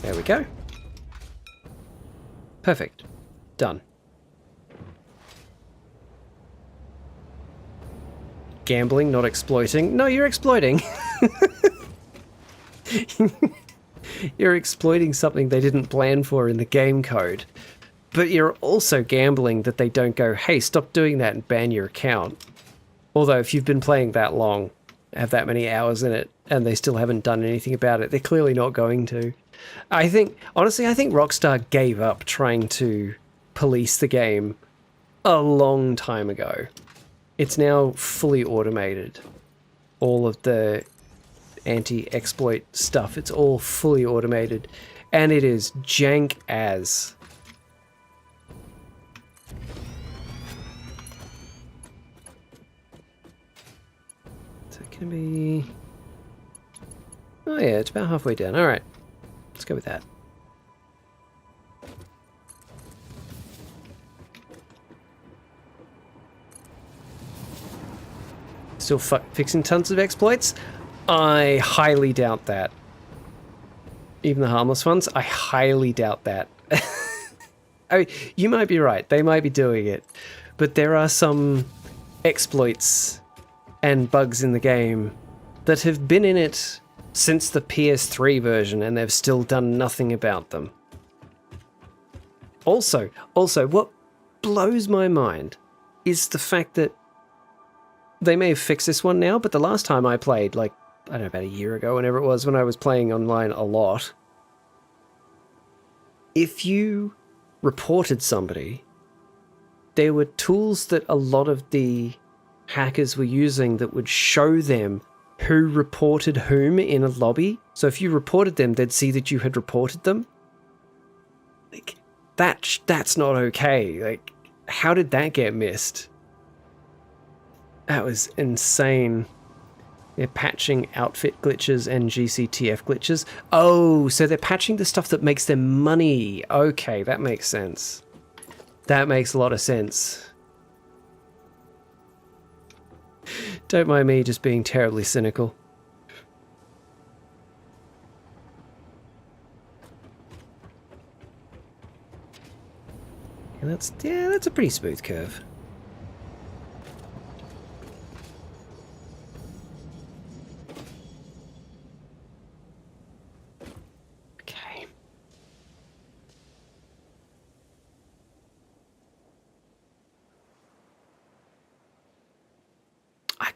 There we go. Perfect. Done. Gambling, not exploiting. No, you're exploiting. You're exploiting something they didn't plan for in the game code. But you're also gambling that they don't go, hey, stop doing that and ban your account. Although if you've been playing that long, have that many hours in it, and they still haven't done anything about it, they're clearly not going to. Honestly, I think Rockstar gave up trying to police the game a long time ago. It's now fully automated. All of the anti-exploit stuff, it's all fully automated. And it is jank as. So it can be... Oh yeah, it's about halfway down. Alright, let's go with that. Still fixing tons of exploits? I highly doubt that. Even the harmless ones, I highly doubt that. I mean, you might be right, they might be doing it, but there are some exploits and bugs in the game that have been in it since the PS3 version and they've still done nothing about them. Also, what blows my mind is the fact that they may have fixed this one now, but the last time I played, like, I don't know, about a year ago, whenever it was, when I was playing online a lot, if you reported somebody, there were tools that a lot of the hackers were using that would show them who reported whom in a lobby. So if you reported them, they'd see that you had reported them. Like, that's not okay. Like, how did that get missed? That was insane. They're patching outfit glitches and GCTF glitches. Oh, so they're patching the stuff that makes them money. Okay, that makes sense. That makes a lot of sense. Don't mind me just being terribly cynical. And that's a pretty smooth curve.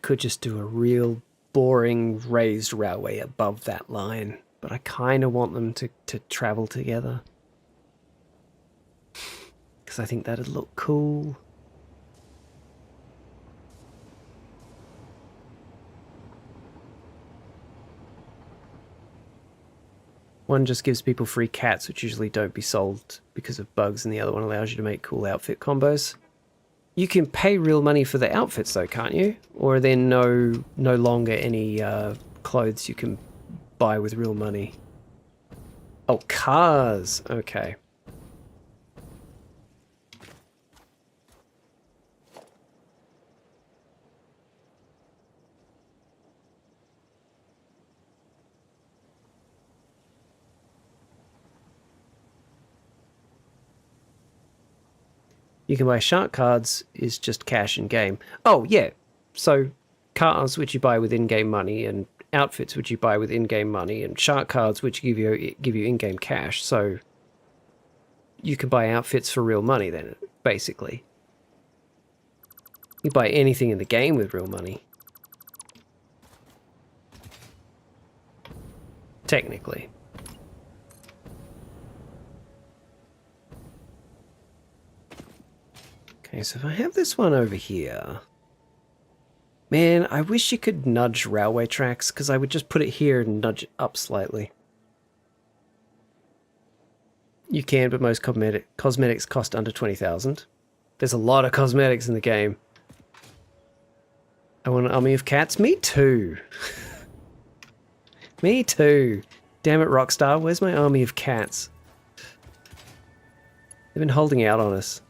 Could just do a real boring raised railway above that line, but I kind of want them to travel together because I think that'd look cool. One just gives people free cats, which usually don't be sold because of bugs, and the other one allows you to make cool outfit combos. You can pay real money for the outfits though, can't you? Or are there no longer any clothes you can buy with real money? Oh, cars. Okay. You can buy shark cards is just cash in game. Oh yeah, so cars which you buy with in-game money, and outfits which you buy with in-game money, and shark cards which give you in-game cash. So you can buy outfits for real money then, basically. You buy anything in the game with real money. Technically. Okay, so if I have this one over here... Man, I wish you could nudge railway tracks, because I would just put it here and nudge it up slightly. You can, but most cosmetics cost under 20,000. There's a lot of cosmetics in the game. I want an army of cats. Me too. Me too. Damn it, Rockstar. Where's my army of cats? They've been holding out on us.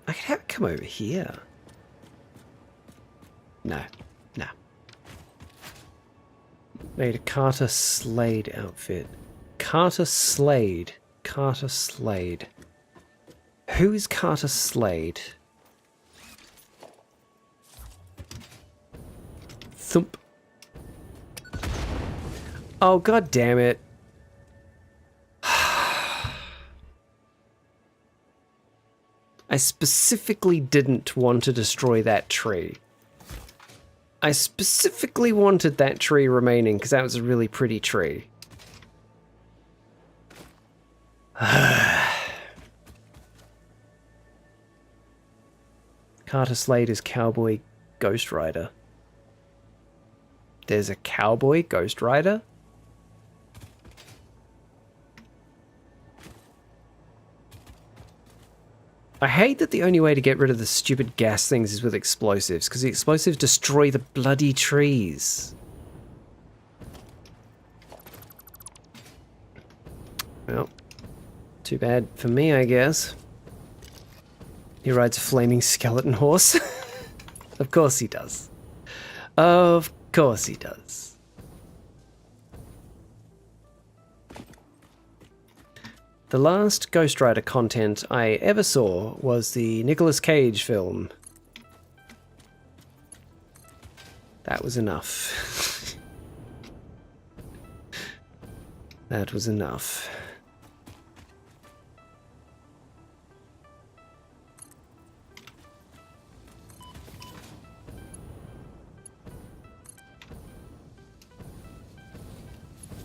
I could have it come over here. No. No. Made a Carter Slade outfit. Carter Slade. Carter Slade. Who is Carter Slade? Thump. Oh, god damn it. I specifically didn't want to destroy that tree. I specifically wanted that tree remaining because that was a really pretty tree. Carter Slade is Cowboy Ghost Rider. There's a Cowboy Ghost Rider? I hate that the only way to get rid of the stupid gas things is with explosives, because the explosives destroy the bloody trees. Well, too bad for me, I guess. He rides a flaming skeleton horse. Of course he does. Of course he does. The last Ghost Rider content I ever saw was the Nicolas Cage film. That was enough. That was enough.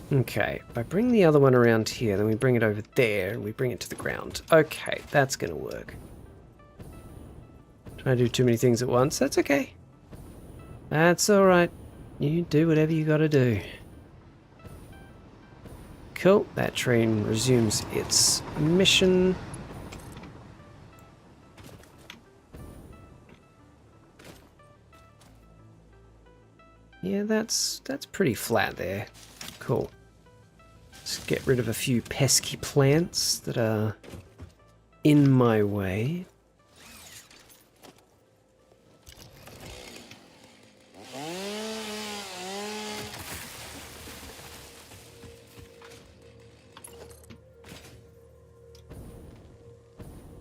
Okay, if I bring the other one around here, then we bring it over there, and we bring it to the ground. Okay, that's gonna work. Trying to do too many things at once, that's okay. That's alright. You do whatever you gotta do. Cool, that train resumes its mission. Yeah, that's pretty flat there. Cool. Let's get rid of a few pesky plants that are in my way.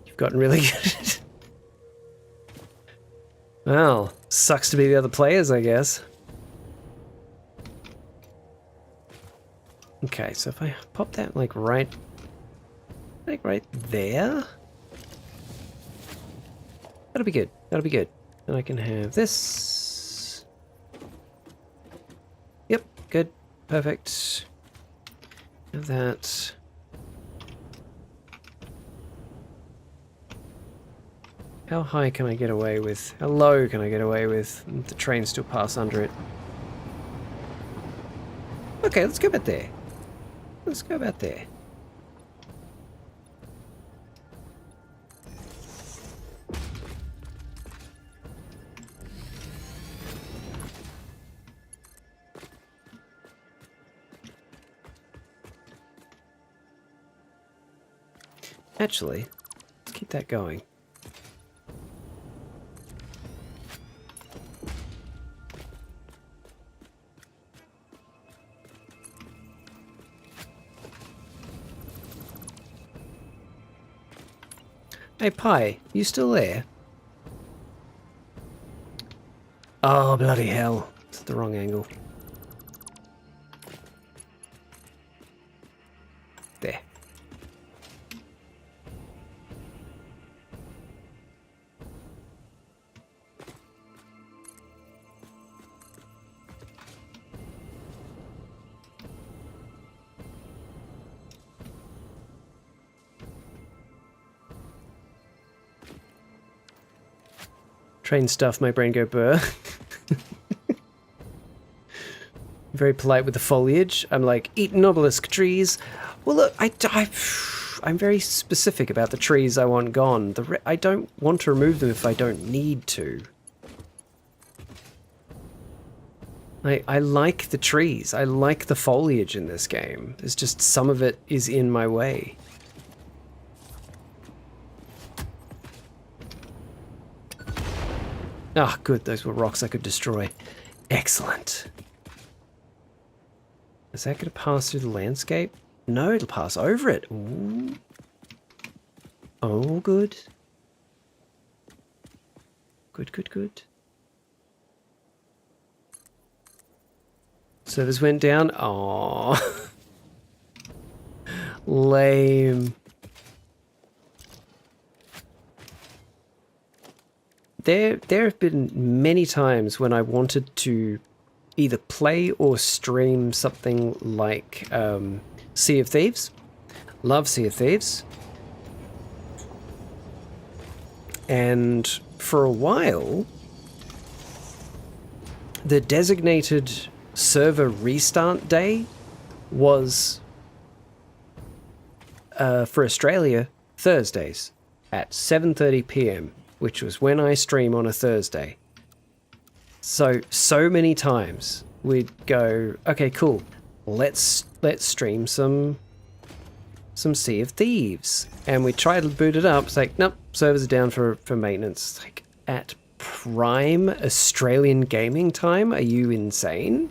You've gotten really good. Well, sucks to be the other players, I guess. Okay, so if I pop that like right there, that'll be good. That'll be good. And I can have this. Yep, good, perfect. Have that. How high can I get away with? How low can I get away with? The train still pass under it. Okay, let's go about there. Let's go about there. Actually, let's keep that going. Hey, Pi, you still there? Oh, bloody hell. It's the wrong angle. There. Train stuff, my brain go burr. very polite with the foliage. I'm like, eat obelisk trees. Well, look, I'm very specific about the trees I want gone. I don't want to remove them if I don't need to. I like the trees. I like the foliage in this game. It's just some of it is in my way. Ah, good. Those were rocks I could destroy. Excellent. Is that going to pass through the landscape? No, it'll pass over it. Ooh. Oh, good. Good, good, good. Servers went down. Aww. Lame. There have been many times when I wanted to either play or stream something like Sea of Thieves. Love Sea of Thieves. And for a while, the designated server restart day was, for Australia, Thursdays at 7:30 p.m, which was when I stream on a Thursday. So many times we'd go, okay, cool, let's stream some Sea of Thieves, and we try to boot it up. It's like, nope, servers are down for maintenance. It's like, at prime Australian gaming time? Are you insane?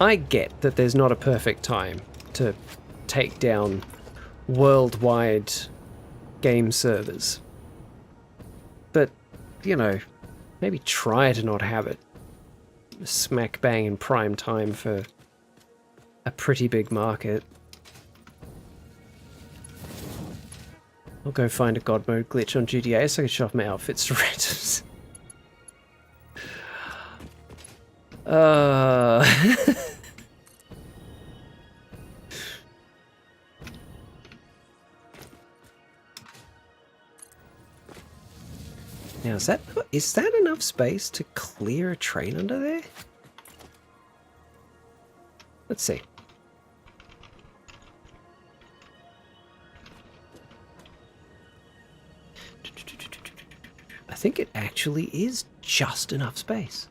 I get that there's not a perfect time to take down worldwide game servers. But, you know, maybe try to not have it smack bang in prime time for a pretty big market. I'll go find a god mode glitch on GTA so I can show off my outfits to randoms. Now, is that enough space to clear a train under there? Let's see. I think it actually is just enough space.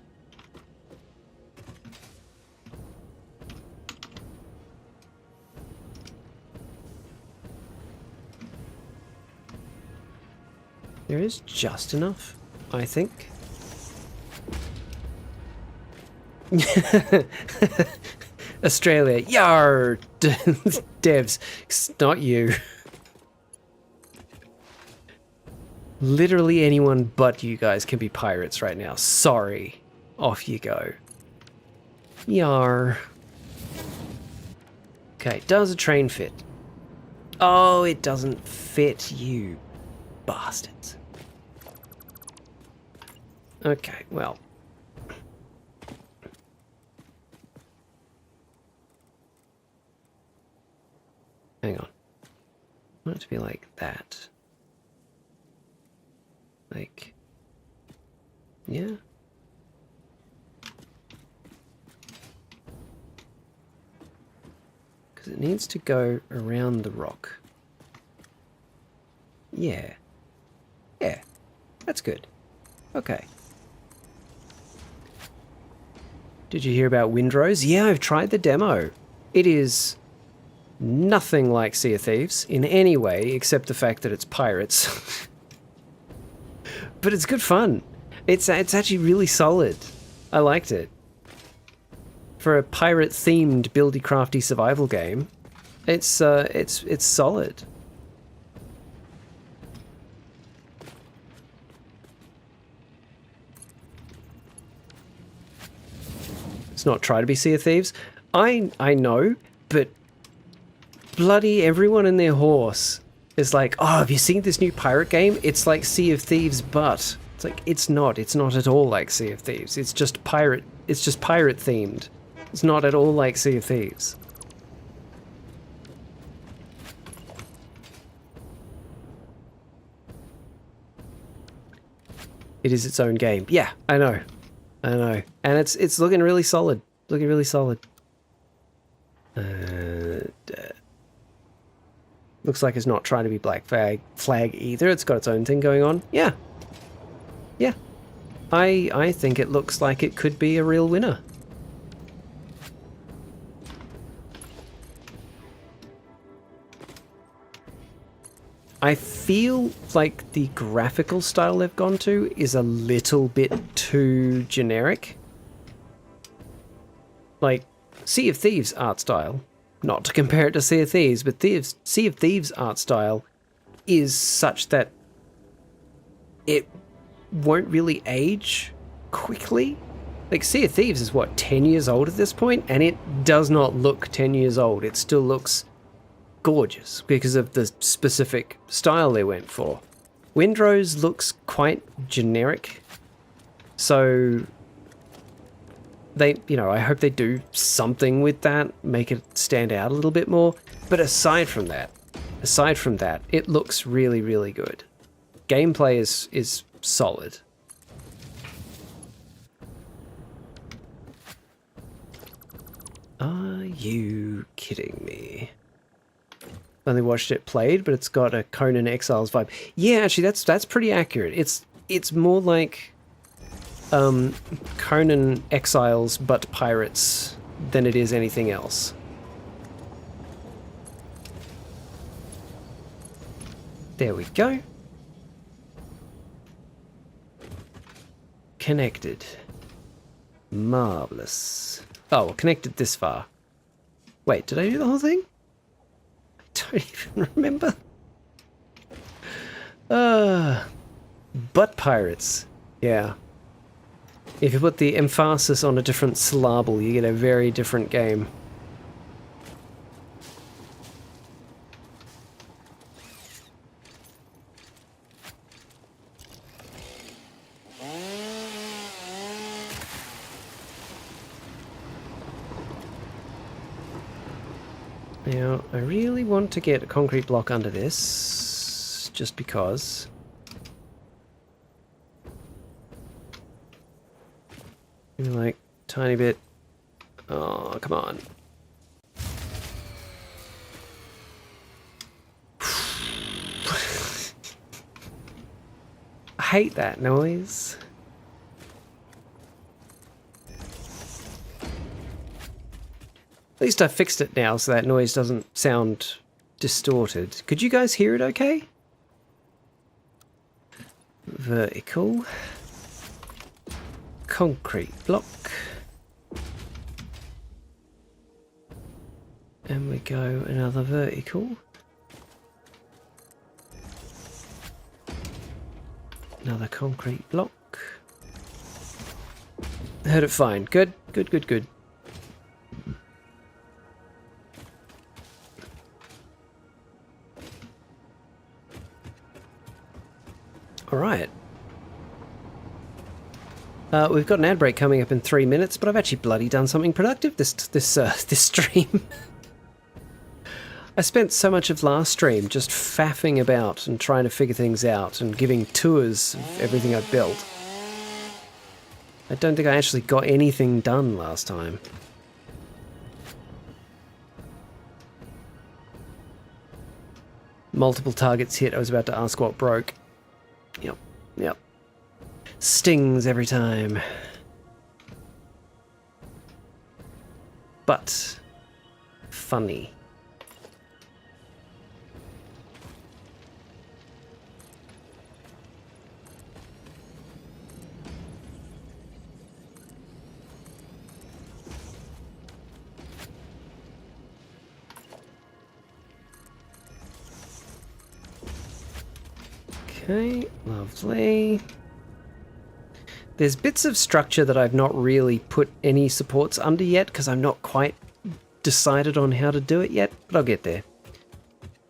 There is just enough, I think. Australia, yar! Devs, it's not you. Literally anyone but you guys can be pirates right now. Sorry. Off you go. Yar. Okay, does a train fit? Oh, it doesn't fit, you bastards. Okay, well. Hang on. I want it to be like that. Like, yeah. Because it needs to go around the rock. Yeah. Yeah. That's good. Okay. Did you hear about Windrose? Yeah, I've tried the demo. It is nothing like Sea of Thieves in any way except the fact that it's pirates. But it's good fun. It's actually really solid. I liked it. For a pirate-themed buildy crafty survival game, it's solid. It's not try to be Sea of Thieves. I know, but bloody everyone and their horse is like, oh, have you seen this new pirate game? It's like Sea of Thieves, but it's like it's not at all like Sea of Thieves. It's just pirate themed. It's not at all like Sea of Thieves. it is its own game. Yeah, I know. I know. And it's looking really solid. Looking really solid. Looks like it's not trying to be Black Flag either. It's got its own thing going on. Yeah. Yeah. I think it looks like it could be a real winner. I feel like the graphical style they've gone to is a little bit too generic. Like, Sea of Thieves art style, not to compare it to Sea of Thieves, but Sea of Thieves art style is such that it won't really age quickly. Like, Sea of Thieves is, what, 10 years old at this point? And it does not look 10 years old. It still looks gorgeous because of the specific style they went for. Windrose looks quite generic, so they, you know, I hope they do something with that, make it stand out a little bit more. But aside from that, it looks really, really good. Gameplay is solid. Are you kidding me? Only watched it played, but it's got a Conan Exiles vibe. Yeah, actually, that's pretty accurate. It's more like Conan Exiles but pirates than it is anything else. There we go. Connected. Marvelous. Oh, well, connected this far. Wait, did I do the whole thing? Don't even remember. But pirates. Yeah. If you put the emphasis on a different syllable, you get a very different game. Now, I really want to get a concrete block under this, just because. Maybe like, tiny bit. Oh, come on. I hate that noise. At least I fixed it now so that noise doesn't sound distorted. Could you guys hear it okay? Vertical. Concrete block. And we go another vertical. Another concrete block. Heard it fine. Good, good, good, good. Alright. We've got an ad break coming up in 3 minutes, but I've actually bloody done something productive this stream. I spent so much of last stream just faffing about and trying to figure things out and giving tours of everything I've built. I don't think I actually got anything done last time. Multiple targets hit. I was about to ask what broke. Yep, yep. Stings every time. But funny. Okay, lovely. There's bits of structure that I've not really put any supports under yet because I'm not quite decided on how to do it yet, but I'll get there.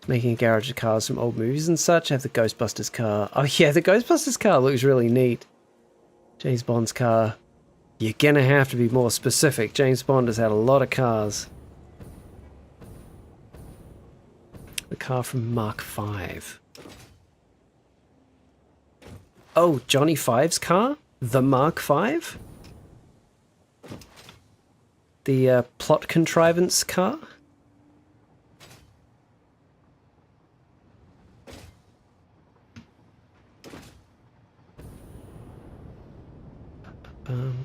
Making a garage of cars from old movies and such. I have the Ghostbusters car. Oh yeah, the Ghostbusters car looks really neat. James Bond's car. You're gonna have to be more specific. James Bond has had a lot of cars. The car from Mark V. Oh, Johnny Five's car? The Mark V? The plot contrivance car?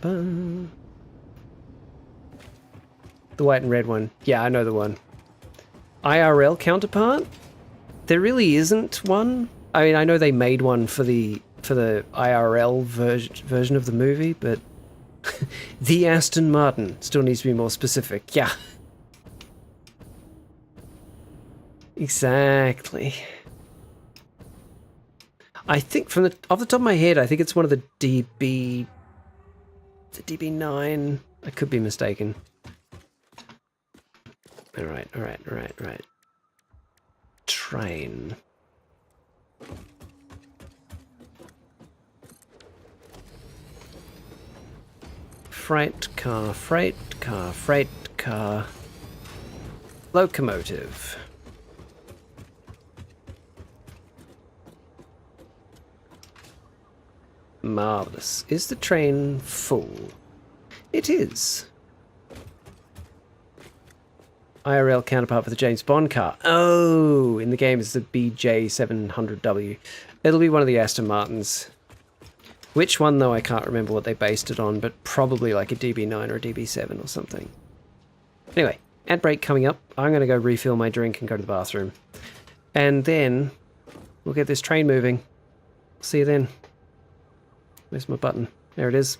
Bum. The white and red one. Yeah, I know the one. IRL counterpart? There really isn't one. I mean, I know they made one for the IRL version of the movie, but the Aston Martin still needs to be more specific. Yeah. Exactly. I think off the top of my head, I think it's one of the DB9. I could be mistaken. All right. Train. Freight car. Locomotive. Marvelous. Is the train full? It is. IRL counterpart for the James Bond car. Oh, in the game it's the BJ700W. It'll be one of the Aston Martins. Which one, though, I can't remember what they based it on, but probably like a DB9 or a DB7 or something. Anyway, ad break coming up. I'm going to go refill my drink and go to the bathroom. And then we'll get this train moving. See you then. Where's my button? There it is.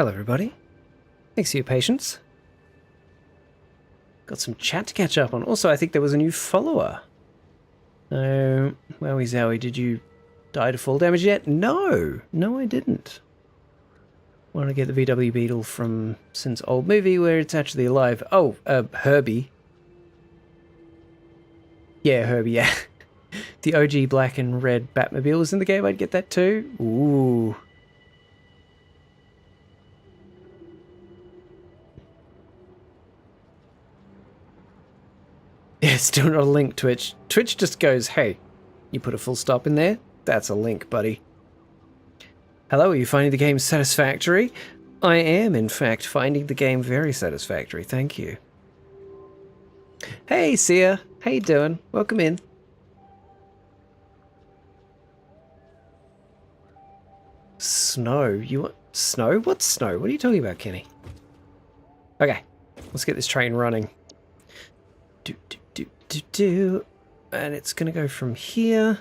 Hello, everybody. Thanks for your patience. Got some chat to catch up on. Also, I think there was a new follower. Wowie Zowie, did you die to fall damage yet? No! No, I didn't. Want to get the VW Beetle from Sin's old movie where it's actually alive. Oh, Herbie. Yeah, Herbie, yeah. The OG black and red Batmobile was in the game, I'd get that too. Ooh. Yeah, still not a link, Twitch. Twitch just goes, hey, you put a full stop in there? That's a link, buddy. Hello, are you finding the game satisfactory? I am, in fact, finding the game very satisfactory, thank you. Hey, Sia. How you doing? Welcome in. Snow? You want snow? What's snow? What are you talking about, Kenny? Okay, let's get this train running. And it's going to go from here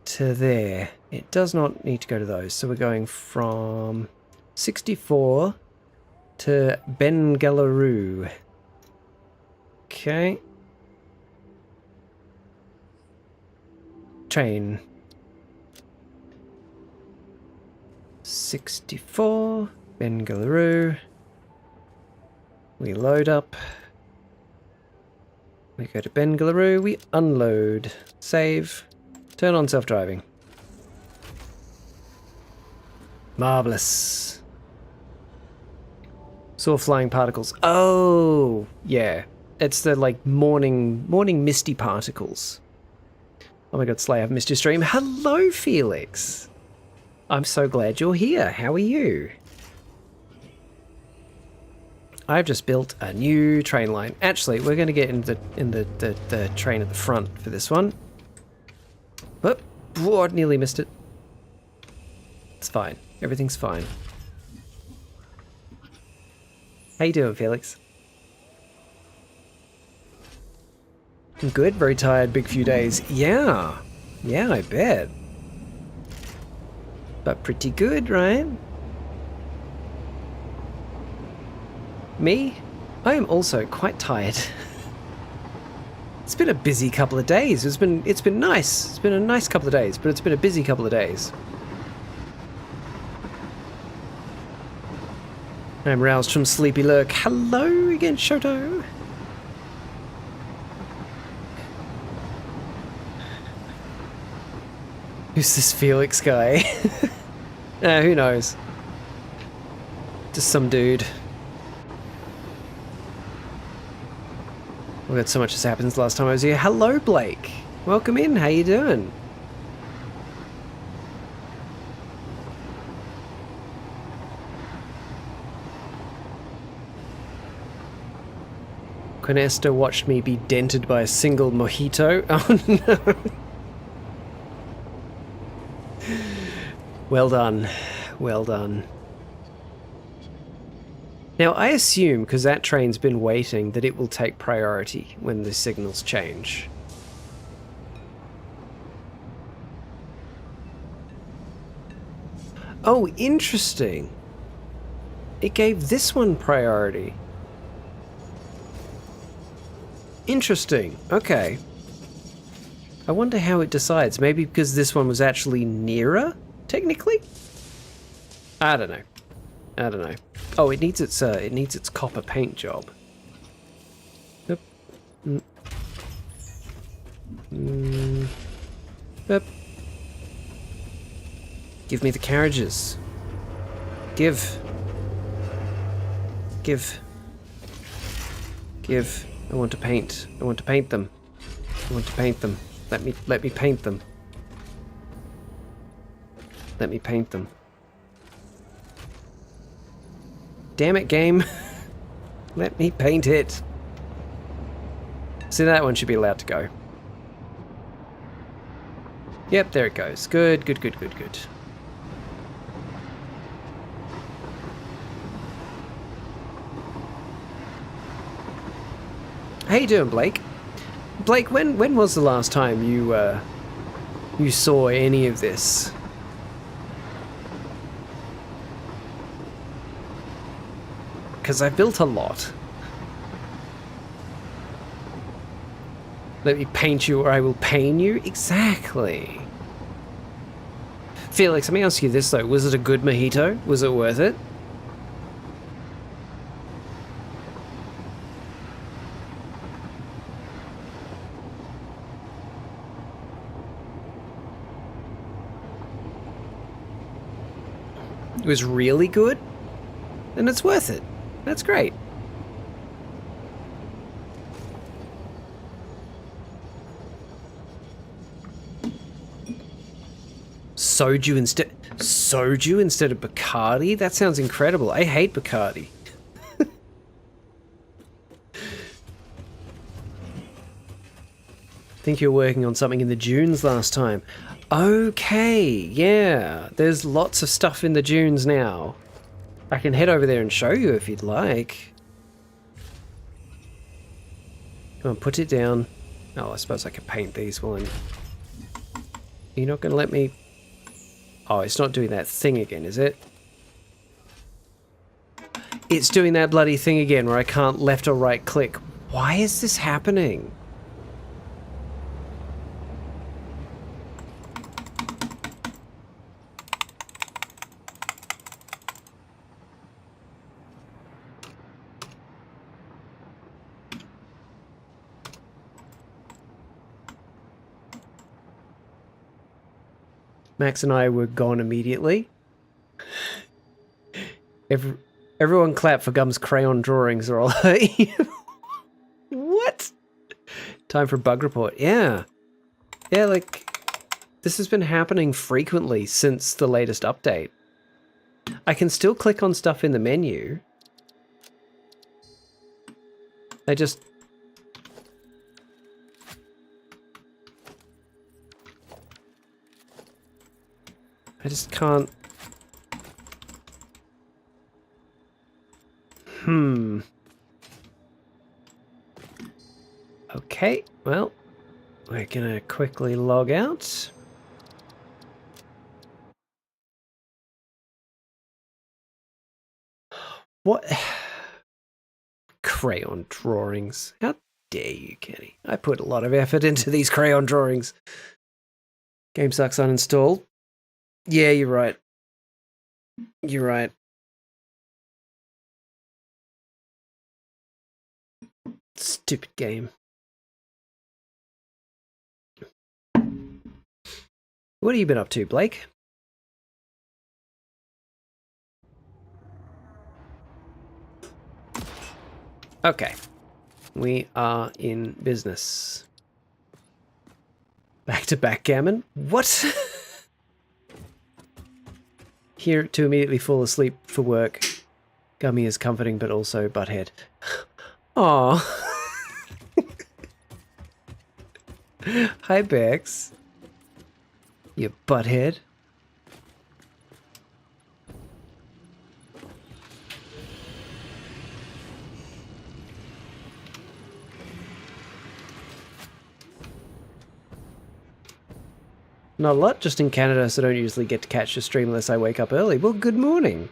to there. It does not need to go to those. So we're going from 64 to Bengaluru. Okay. Train. 64, Bengaluru. We load up. We go to Bengaluru, we unload, save, turn on self-driving. Marvelous. Saw flying particles. Oh, yeah. It's the, like, morning misty particles. Oh my god, Slay, I've missed your stream. Hello, Felix. I'm so glad you're here. How are you? I've just built a new train line. Actually, we're going to get in the train at the front for this one. But, oh, I nearly missed it. It's fine. Everything's fine. How you doing, Felix? I'm good. Very tired. Big few days. Yeah. Yeah, I bet. But pretty good, right? Me? I am also quite tired. It's been a busy couple of days. It's been nice. It's been a nice couple of days, but it's been a busy couple of days. I'm roused from sleepy lurk. Hello again, Shoto. Who's this Felix guy? Who knows? Just some dude. We've got so much has happened since last time I was here. Hello, Blake. Welcome in. How you doing? Quinesta watched me be dented by a single mojito. Oh no. Well done. Well done. Now, I assume, because that train's been waiting, that it will take priority when the signals change. Oh, interesting. It gave this one priority. Interesting. Okay. I wonder how it decides. Maybe because this one was actually nearer, technically? I don't know. I don't know. Oh, it needs its copper paint job. Yep. Yep. Give me the carriages. Give. I want to paint. I want to paint them. I want to paint them. Let me paint them. Let me paint them. Damn it, game. Let me paint it. So that one should be allowed to go. Yep, there it goes. Good, good, good, good, good. How you doing, Blake? Blake, when was the last time you saw any of this? because I've built a lot. Let me paint you or I will pain you? Exactly. Felix, let me ask you this though. Was it a good mojito? Was it worth it? It was really good? Then it's worth it. That's great. Soju instead of Bacardi? That sounds incredible. I hate Bacardi. Think you were working on something in the dunes last time. Okay, yeah. There's lots of stuff in the dunes now. I can head over there and show you if you'd like. Come on, put it down. Oh, I suppose I could paint these while I'm... You're not going to let me... Oh, it's not doing that thing again, is it? It's doing that bloody thing again where I can't left or right click. Why is this happening? Max and I were gone immediately. Everyone clap for Gum's crayon drawings or all. What? Time for a bug report. Yeah. Yeah, like, this has been happening frequently since the latest update. I can still click on stuff in the menu. I just can't... Okay, well, we're gonna quickly log out. What? Crayon drawings. How dare you, Kenny? I put a lot of effort into these crayon drawings. Game sucks uninstalled. Yeah, you're right. You're right. Stupid game. What have you been up to, Blake? Okay. We are in business. Back to backgammon? What? Here to immediately fall asleep for work. Gummy is comforting but also butthead. Aww. Hi, Bex. You butthead. Not a lot, just in Canada, so I don't usually get to catch the stream unless I wake up early. Well, good morning.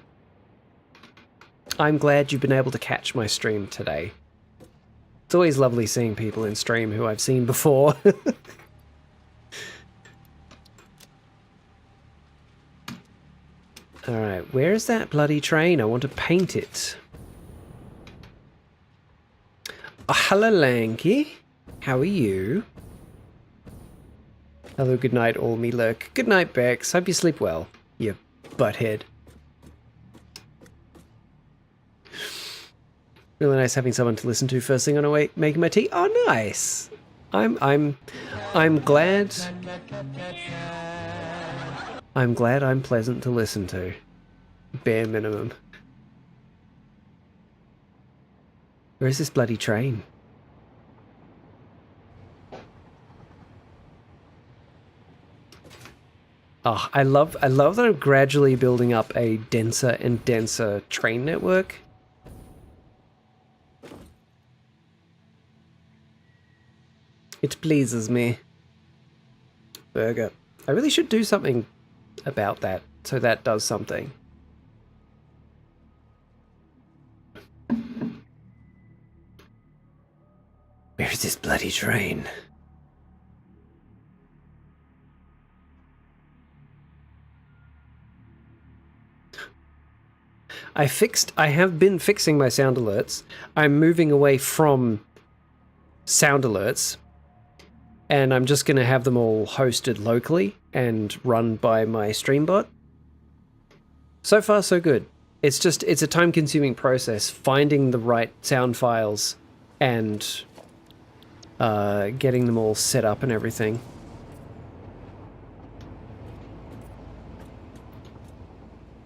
I'm glad you've been able to catch my stream today. It's always lovely seeing people in stream who I've seen before. Alright, where is that bloody train? I want to paint it. Oh, hello, Lanky. How are you? Hello, good night, all me lurk. Good night, Bex. Hope you sleep well, you butthead. Really nice having someone to listen to first thing on a making my tea. Oh, nice. I'm glad. I'm glad I'm pleasant to listen to. Bare minimum. Where is this bloody train? Oh, I love that I'm gradually building up a denser and denser train network. It pleases me. Burger. I really should do something about that, so that does something. this bloody train. I have been fixing my sound alerts. I'm moving away from sound alerts, and I'm just going to have them all hosted locally and run by my stream bot. So far, so good. It's a time-consuming process, finding the right sound files and getting them all set up and everything.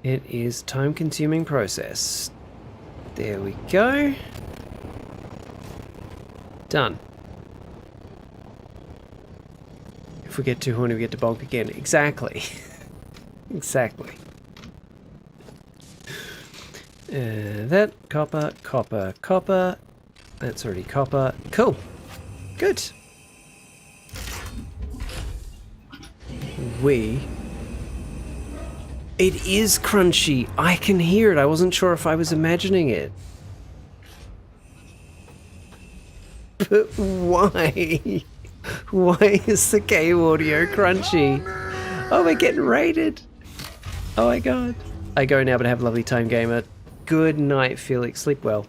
It is a time-consuming process. There we go. Done. If we get too horny, we get to bonk again. Exactly. Exactly. That, copper, copper, copper. That's already copper. Cool. Good. It is crunchy. I can hear it. I wasn't sure if I was imagining it. But why? Why is the game audio crunchy? Oh, we're getting raided. Oh my god. I go now, but have a lovely time, gamer. Good night, Felix. Sleep well.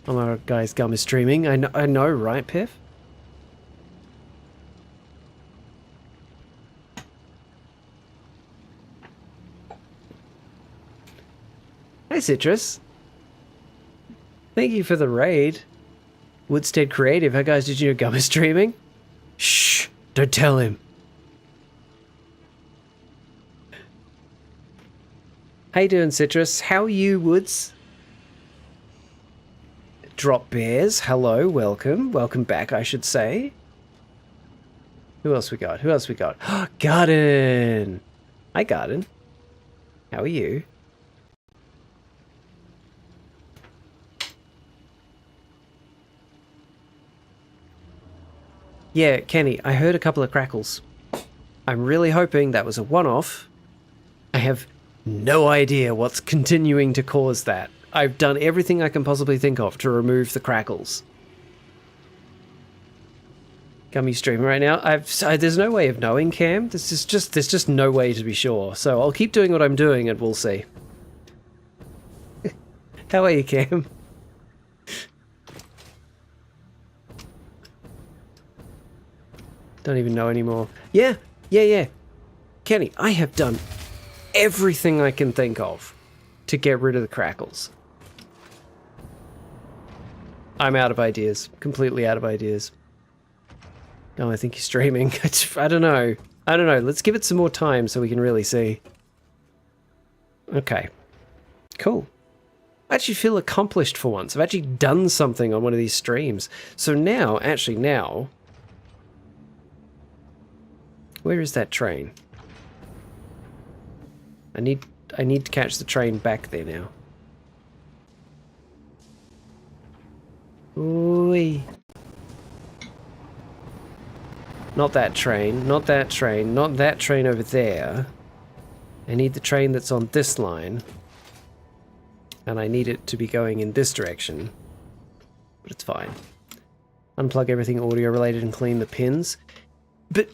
Oh my god, guys, Gum is streaming. I know, right, Piff? Hi, Citrus. Thank you for the raid. Woodstead Creative. Hey guys, did you know Gum is streaming? Shh! Don't tell him. How you doing, Citrus? How are you, Woods? Drop Bears. Hello, welcome. Welcome back, I should say. Who else we got? Who else we got? Garden! Hi, Garden. How are you? Yeah, Kenny, I heard a couple of crackles. I'm really hoping that was a one-off. I have no idea what's continuing to cause that. I've done everything I can possibly think of to remove the crackles. Gummy streaming right now. There's no way of knowing, Cam. There's just no way to be sure. So I'll keep doing what I'm doing and we'll see. How are you, Cam? Don't even know anymore. Yeah. Kenny, I have done everything I can think of to get rid of the crackles. I'm out of ideas. Completely out of ideas. Oh, I think you're streaming. I don't know. Let's give it some more time so we can really see. Okay. Cool. I actually feel accomplished for once. I've actually done something on one of these streams. So now, where is that train? I need to catch the train back there now. Ooh. Not that train, not that train, not that train over there. I need the train that's on this line. And I need it to be going in this direction. But it's fine. Unplug everything audio related and clean the pins. But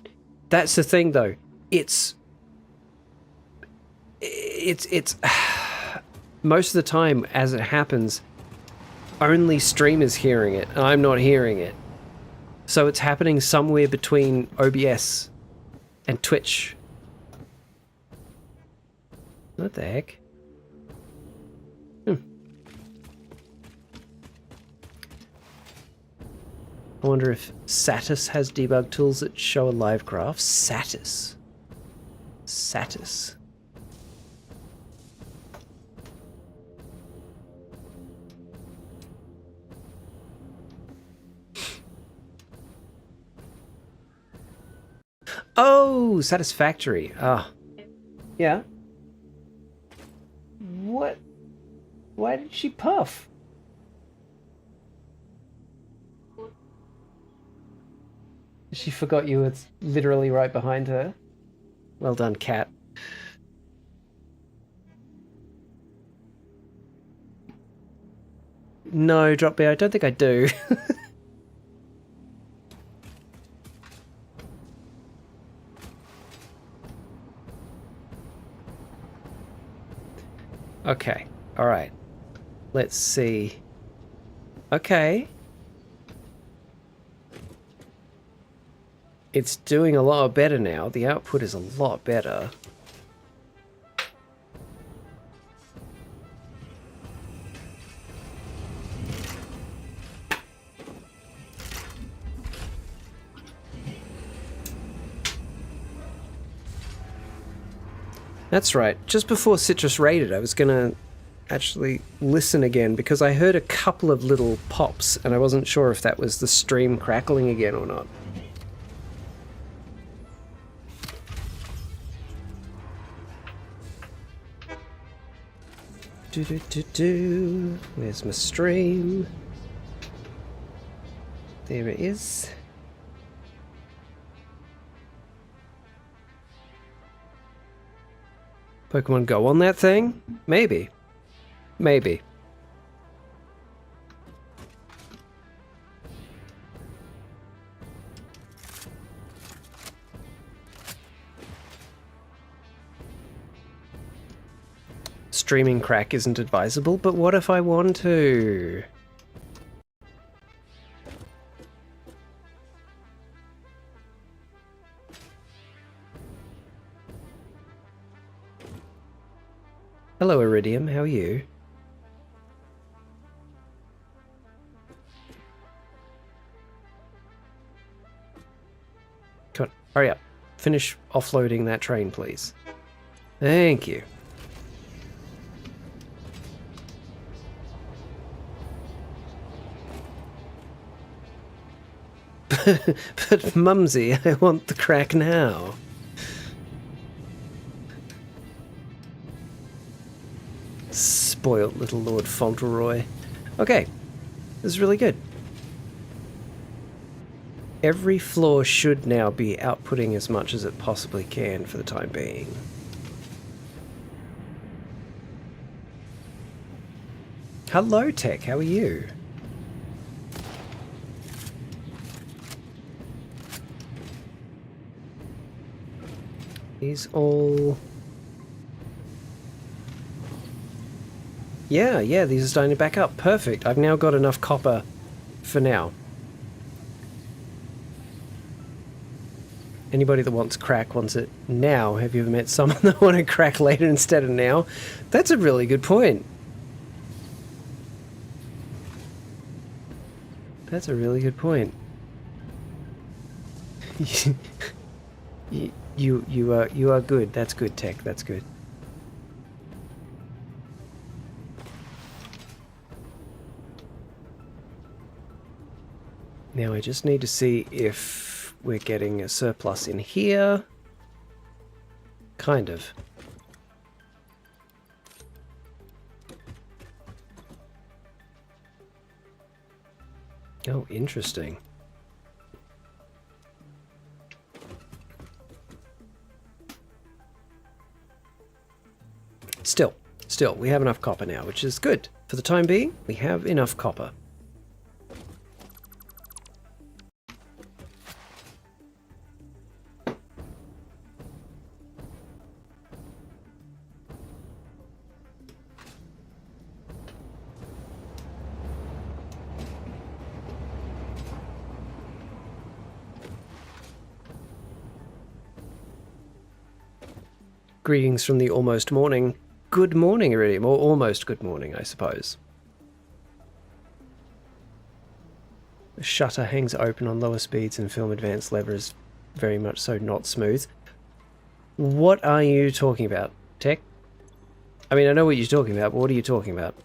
that's the thing though. It's most of the time as it happens, only streamers hearing it and I'm not hearing it. So it's happening somewhere between OBS and Twitch. What the heck? I wonder if Satis has debug tools that show a live graph. Satis. Oh, Satisfactory. Ah. Yeah. What? Why did she puff? She forgot you were literally right behind her. Well done, cat. No, Drop Bear, I don't think I do. Okay. Alright. Let's see. Okay. It's doing a lot better now. The output is a lot better. That's right. Just before Citrus raided, I was going to actually listen again because I heard a couple of little pops and I wasn't sure if that was the stream crackling again or not. Where's my stream? There it is. Pokemon Go on that thing? Maybe. Maybe. Streaming crack isn't advisable, but what if I want to? Hello, Iridium. How are you? Come on, hurry up. Finish offloading that train, please. Thank you. But Mumsy, I want the crack now. Spoiled little Lord Fauntleroy. Okay, this is really good. Every floor should now be outputting as much as it possibly can for the time being. Hello, Tech, how are you? These all... Yeah, these are starting to back up. Perfect. I've now got enough copper for now. Anybody that wants crack wants it now. Have you ever met someone that wanted crack later instead of now? That's a really good point. That's a really good point. You are good. That's good, Tech. That's good. Now I just need to see if we're getting a surplus in here. Kind of. Oh, interesting. Still, we have enough copper now, which is good. For the time being, we have enough copper. Greetings from the almost morning. Good morning, Iridium, or almost good morning, I suppose. The shutter hangs open on lower speeds and film advanced lever is very much so not smooth. What are you talking about, Tech? I mean, I know what you're talking about, but what are you talking about?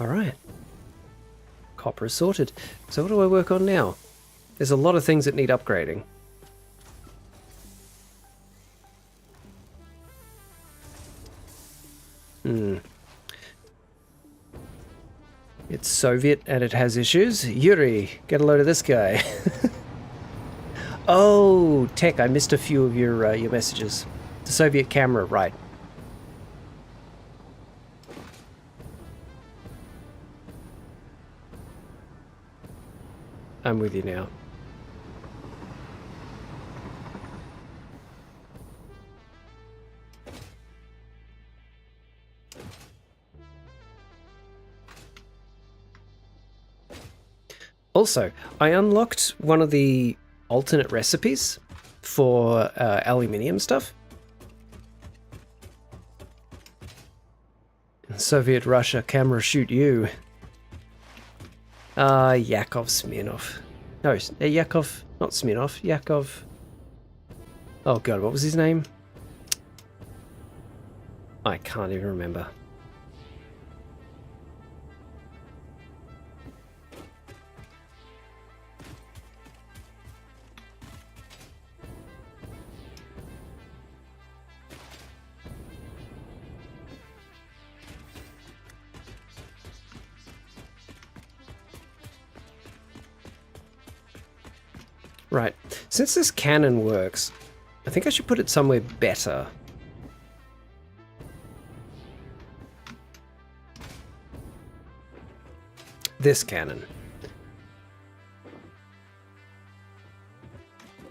Alright. Copper is sorted. So what do I work on now? There's a lot of things that need upgrading. It's Soviet and it has issues. Yuri, get a load of this guy. Oh, Tech, I missed a few of your messages. The Soviet camera, right. I'm with you now. Also, I unlocked one of the alternate recipes for aluminium stuff. Soviet Russia, camera shoot you. Yakov Smirnov. No, Yakov, not Smirnov, Yakov. Oh god, what was his name? I can't even remember. Right, since this cannon works, I think I should put it somewhere better. This cannon.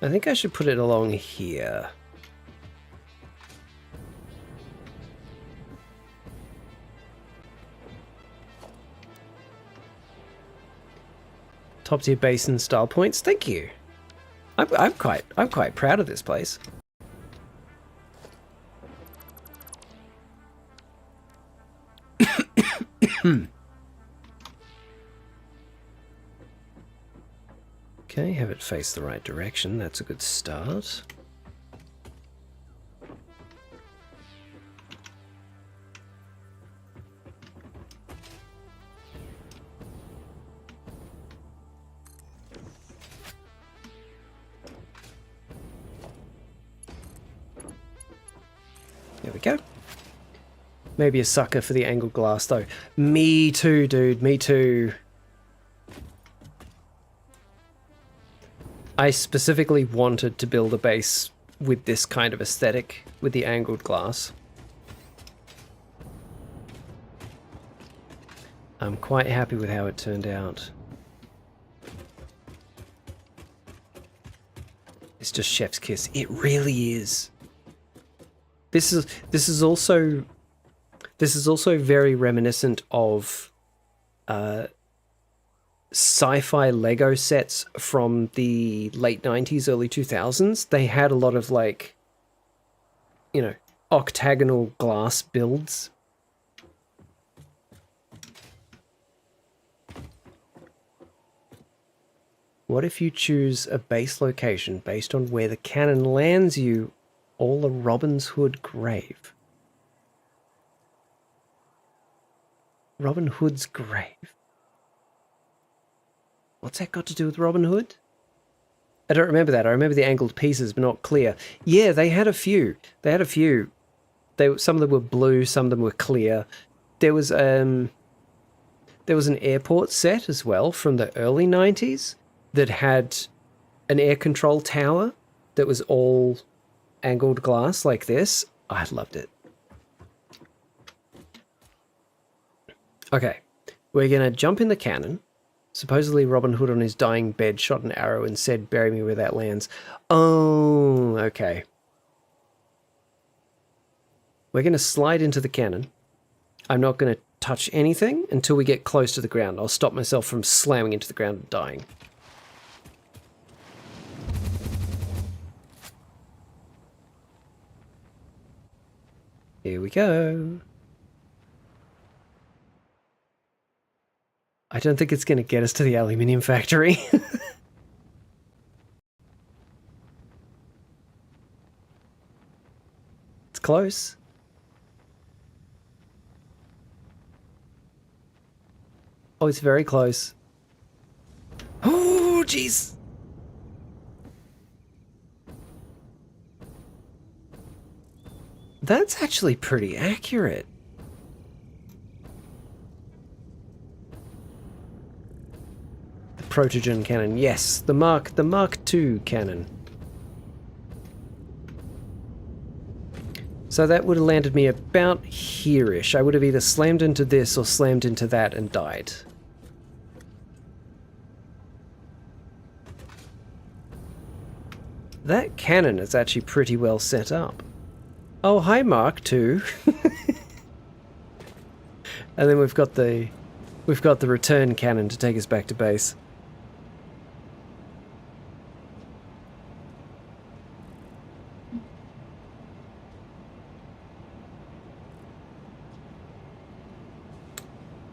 I think I should put it along here. Top tier basin style points, thank you. I'm quite proud of this place. Okay, have it face the right direction. That's a good start. There we go. Maybe a sucker for the angled glass, though. Me too, dude. Me too. I specifically wanted to build a base with this kind of aesthetic, with the angled glass. I'm quite happy with how it turned out. It's just chef's kiss. It really is. This is also very reminiscent of sci-fi Lego sets from the late 90s, early 2000s. They had a lot of, like, you know, octagonal glass builds. What if you choose a base location based on where the cannon lands you all a Robin's Hood grave? Robin Hood's grave. What's that got to do with Robin Hood? I don't remember that. I remember the angled pieces, but not clear. Yeah, they had a few. They had a few. Some of them were blue, some of them were clear. There was an airport set as well from the early 90s that had an air control tower that was all angled glass like this. I loved it. Okay, we're going to jump in the cannon. Supposedly Robin Hood on his dying bed shot an arrow and said, "Bury me where that lands." Oh, okay. We're going to slide into the cannon. I'm not going to touch anything until we get close to the ground. I'll stop myself from slamming into the ground and dying. Here we go. I don't think it's going to get us to the aluminium factory. It's close. Oh, it's very close. Oh, jeez. That's actually pretty accurate. Protogen cannon, yes, the Mark II cannon. So that would have landed me about here-ish. I would have either slammed into this or slammed into that and died. That cannon is actually pretty well set up. Oh, hi, Mark II. And then we've got the return cannon to take us back to base.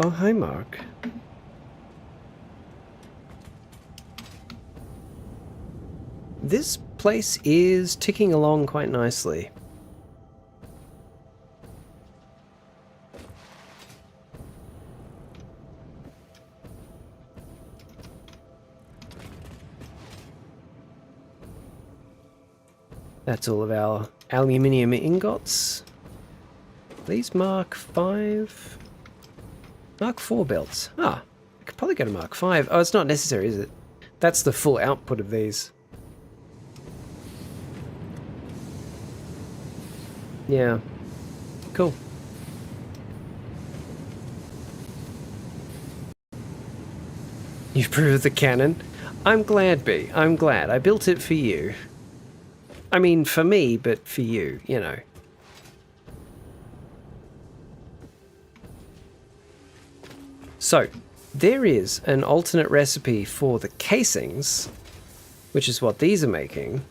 Oh, hi, Mark. This place is ticking along quite nicely. That's all of our aluminium ingots. These Mark 5... Mark 4 belts. Ah, I could probably go to Mark 5. Oh, it's not necessary, is it? That's the full output of these. Yeah. Cool. You approved the cannon? I'm glad, B. I'm glad. I built it for you. I mean, for me, but for you, you know. So, there is an alternate recipe for the casings, which is what these are making,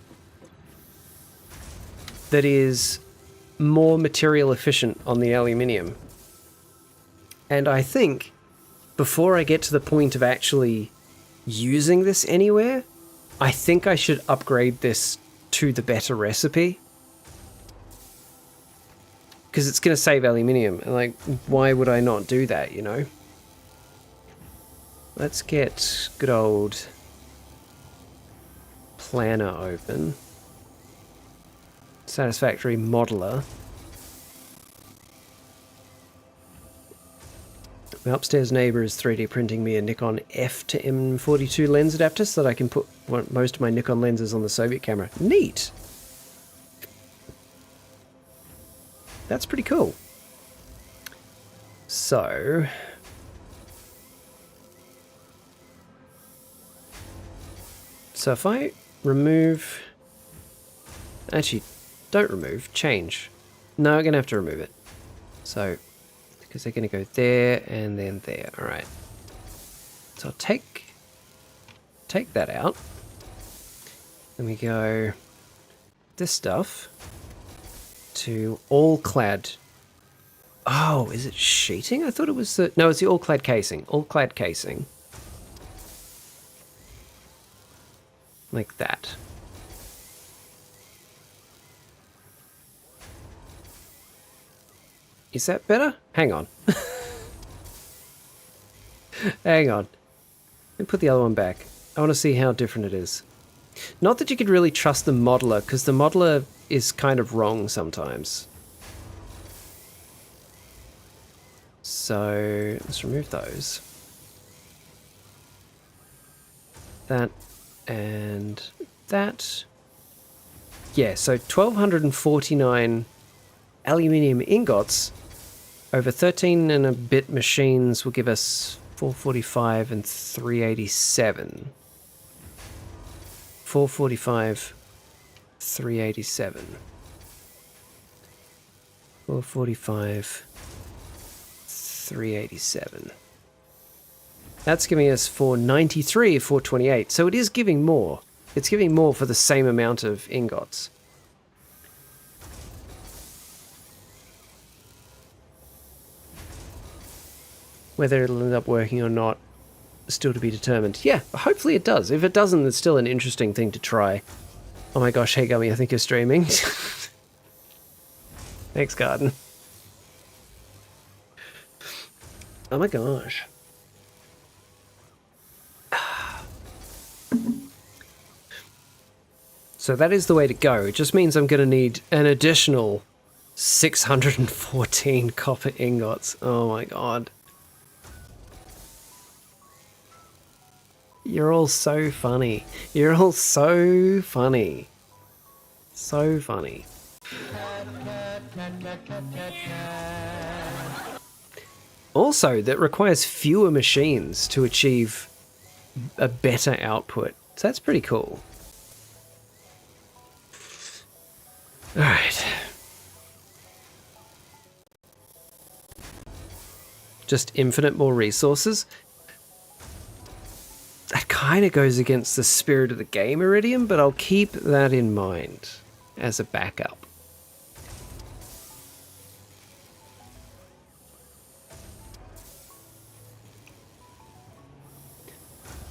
that is more material efficient on the aluminium. And I think, before I get to the point of actually using this anywhere, I think I should upgrade this to the better recipe. Because it's going to save aluminium. And like, why would I not do that, you know? Let's get good old planner open. Satisfactory modeler. My upstairs neighbour is 3D printing me a Nikon F to M42 lens adapter so that I can put most of my Nikon lenses on the Soviet camera. Neat! That's pretty cool. So... if I remove... Actually, don't remove, change. No, I'm going to have to remove it. So, because they're going to go there and then there. Alright. So I'll take that out. Then we go this stuff to all clad. Oh, is it sheeting? I thought it was the... No, it's the all clad casing. All clad casing. Like that. Is that better? Hang on. Hang on. Let me put the other one back. I want to see how different it is. Not that you could really trust the modeler, because the modeler is kind of wrong sometimes. So, let's remove those. That and that. Yeah, so 1,249 aluminium ingots over 13 and a bit machines will give us 445 and 387. 445, 387. 445, 387. That's giving us 493, 428. So it is giving more. It's giving more for the same amount of ingots. Whether it'll end up working or not, still to be determined. Yeah, hopefully it does. If it doesn't, it's still an interesting thing to try. Oh my gosh, hey Gummy, I think you're streaming. Thanks, Garden. Oh my gosh. So that is the way to go. It just means I'm going to need an additional 614 copper ingots. Oh my god. You're all so funny. You're all so funny. So funny. Also, that requires fewer machines to achieve a better output. So that's pretty cool. just infinite more resources. That kind of goes against the spirit of the game, Iridium, but I'll keep that in mind as a backup.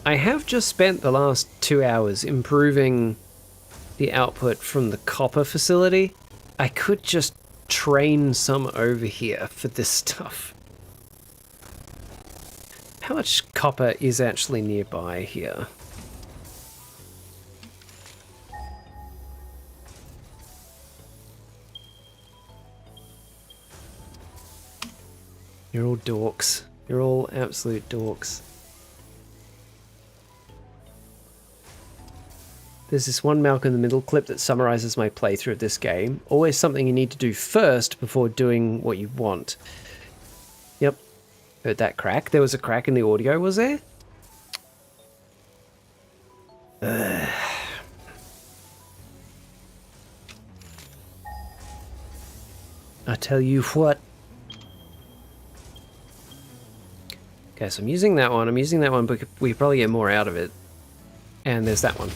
I have just spent the last 2 hours improving the output from the copper facility. I could just train some over here for this stuff. How much copper is actually nearby here? You're all dorks. You're all absolute dorks. There's this one Malcolm in the Middle clip that summarizes my playthrough of this game. Always something you need to do first before doing what you want. Yep. Heard that crack. There was a crack in the audio, was there? I tell you what. Okay, so I'm using that one. I'm using that one, but we probably get more out of it. And there's that one.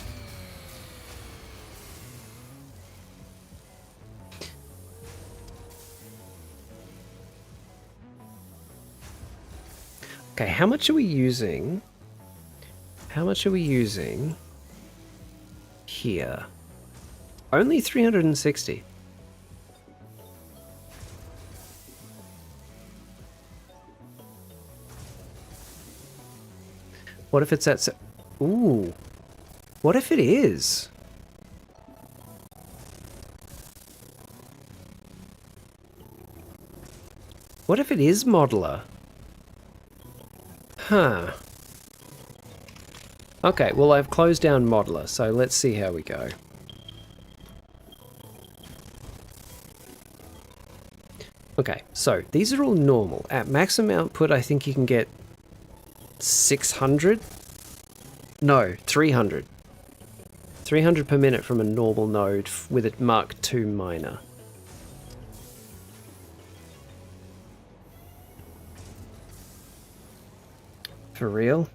Okay, how much are we using? How much are we using here? Only 360. What if it's at... Ooh. What if it is? What if it is modular? Huh. Okay, well I've closed down modular, so let's see how we go. Okay, so these are all normal. At maximum output, I think you can get 600? No, 300. 300 per minute from a normal node with a Mark II miner. For real?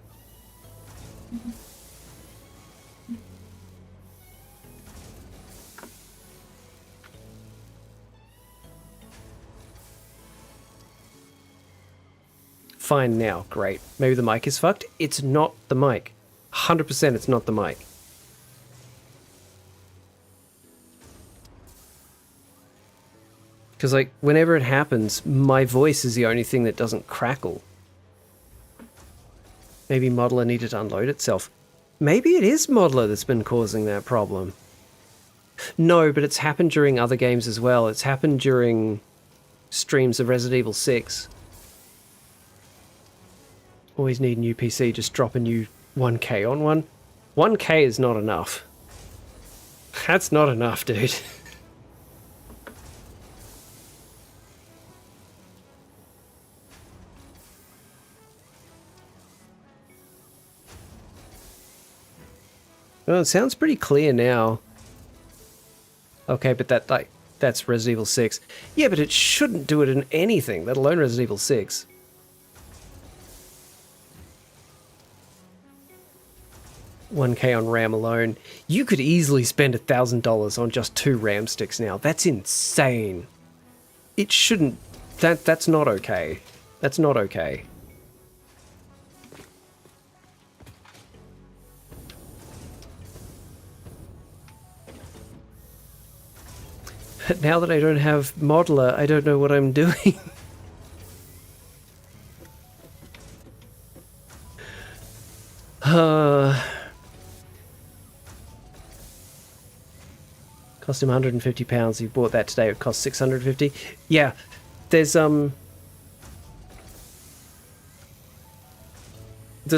Fine now, great. Maybe the mic is fucked? It's not the mic. 100% it's not the mic. Because, like, whenever it happens, my voice is the only thing that doesn't crackle. Maybe Modeler needed to unload itself. Maybe it is Modeler that's been causing that problem. No, but it's happened during other games as well. It's happened during streams of Resident Evil 6. Always need a new PC, just drop a new 1K on one. 1K is not enough. That's not enough, dude. Well, it sounds pretty clear now. Okay, but that's Resident Evil 6. Yeah, but it shouldn't do it in anything, let alone Resident Evil 6. $1K on RAM alone. You could easily spend $1,000 on just 2 RAM sticks now. That's insane. It shouldn't... That's not okay. That's not okay. But now that I don't have Modeler, I don't know what I'm doing. Cost him £150. He bought that today. It cost $650. Yeah, there's the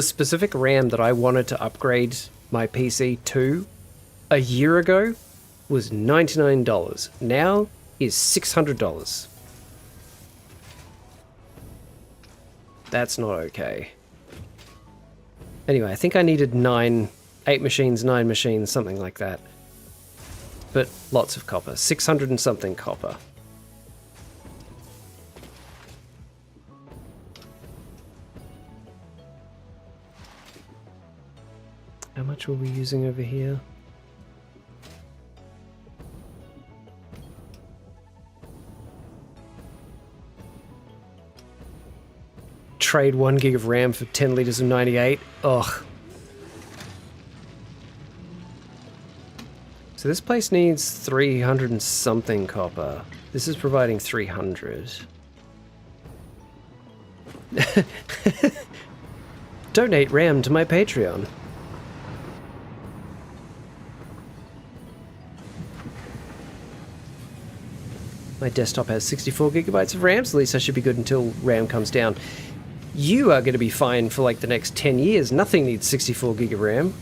specific RAM that I wanted to upgrade my PC to a year ago was $99. Now is $600. That's not okay. Anyway, I think I needed 8 machines, 9 machines, something like that. But lots of copper. 600 and something copper. much were we using over here? Trade 1 gig of RAM for 10 liters of 98. Ugh. So this place needs 300 and something copper. This is providing 300. Donate RAM to my Patreon. My desktop has 64 gigabytes of RAM, so at least I should be good until RAM comes down. You are going to be fine for like the next 10 years. Nothing needs 64 gig of RAM.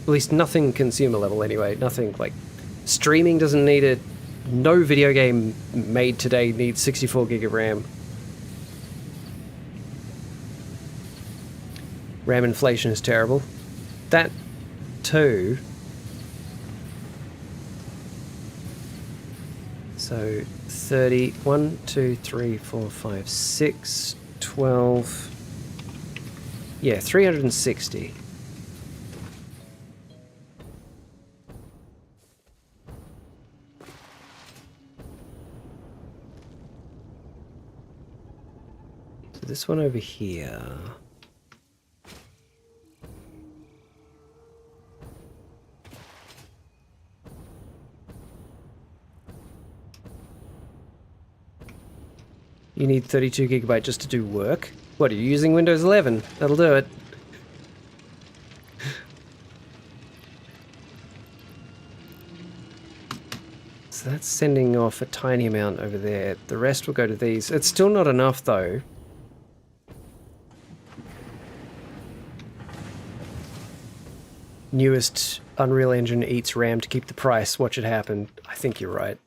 At least nothing consumer level anyway. Nothing like streaming doesn't need it. No video game made today needs 64 gig of RAM. RAM inflation is terrible. That too. So 30, 1, 2, 3, 4, 5, 6, 12. Yeah, 360. So this one over here. You need 32 gigabyte just to do work? What, are you using Windows 11? That'll do it. So that's sending off a tiny amount over there. The rest will go to these. It's still not enough though. Newest Unreal Engine eats RAM to keep the price. Watch it happen. I think you're right.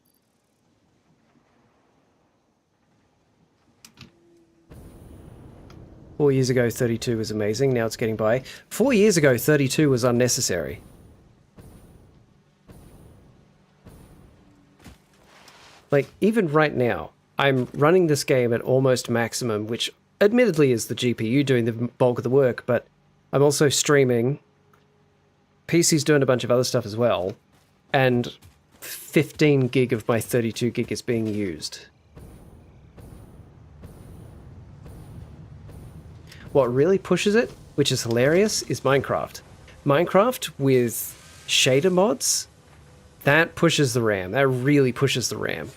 Four years ago, 32 was amazing. Now it's getting by. 4 years ago, 32 was unnecessary. Like, even right now, I'm running this game at almost maximum, which admittedly is the GPU doing the bulk of the work, but I'm also streaming. PC's doing a bunch of other stuff as well, and 15 gig of my 32 gig is being used. What really pushes it, which is hilarious, is Minecraft. Minecraft with shader mods, that pushes the RAM. That really pushes the RAM.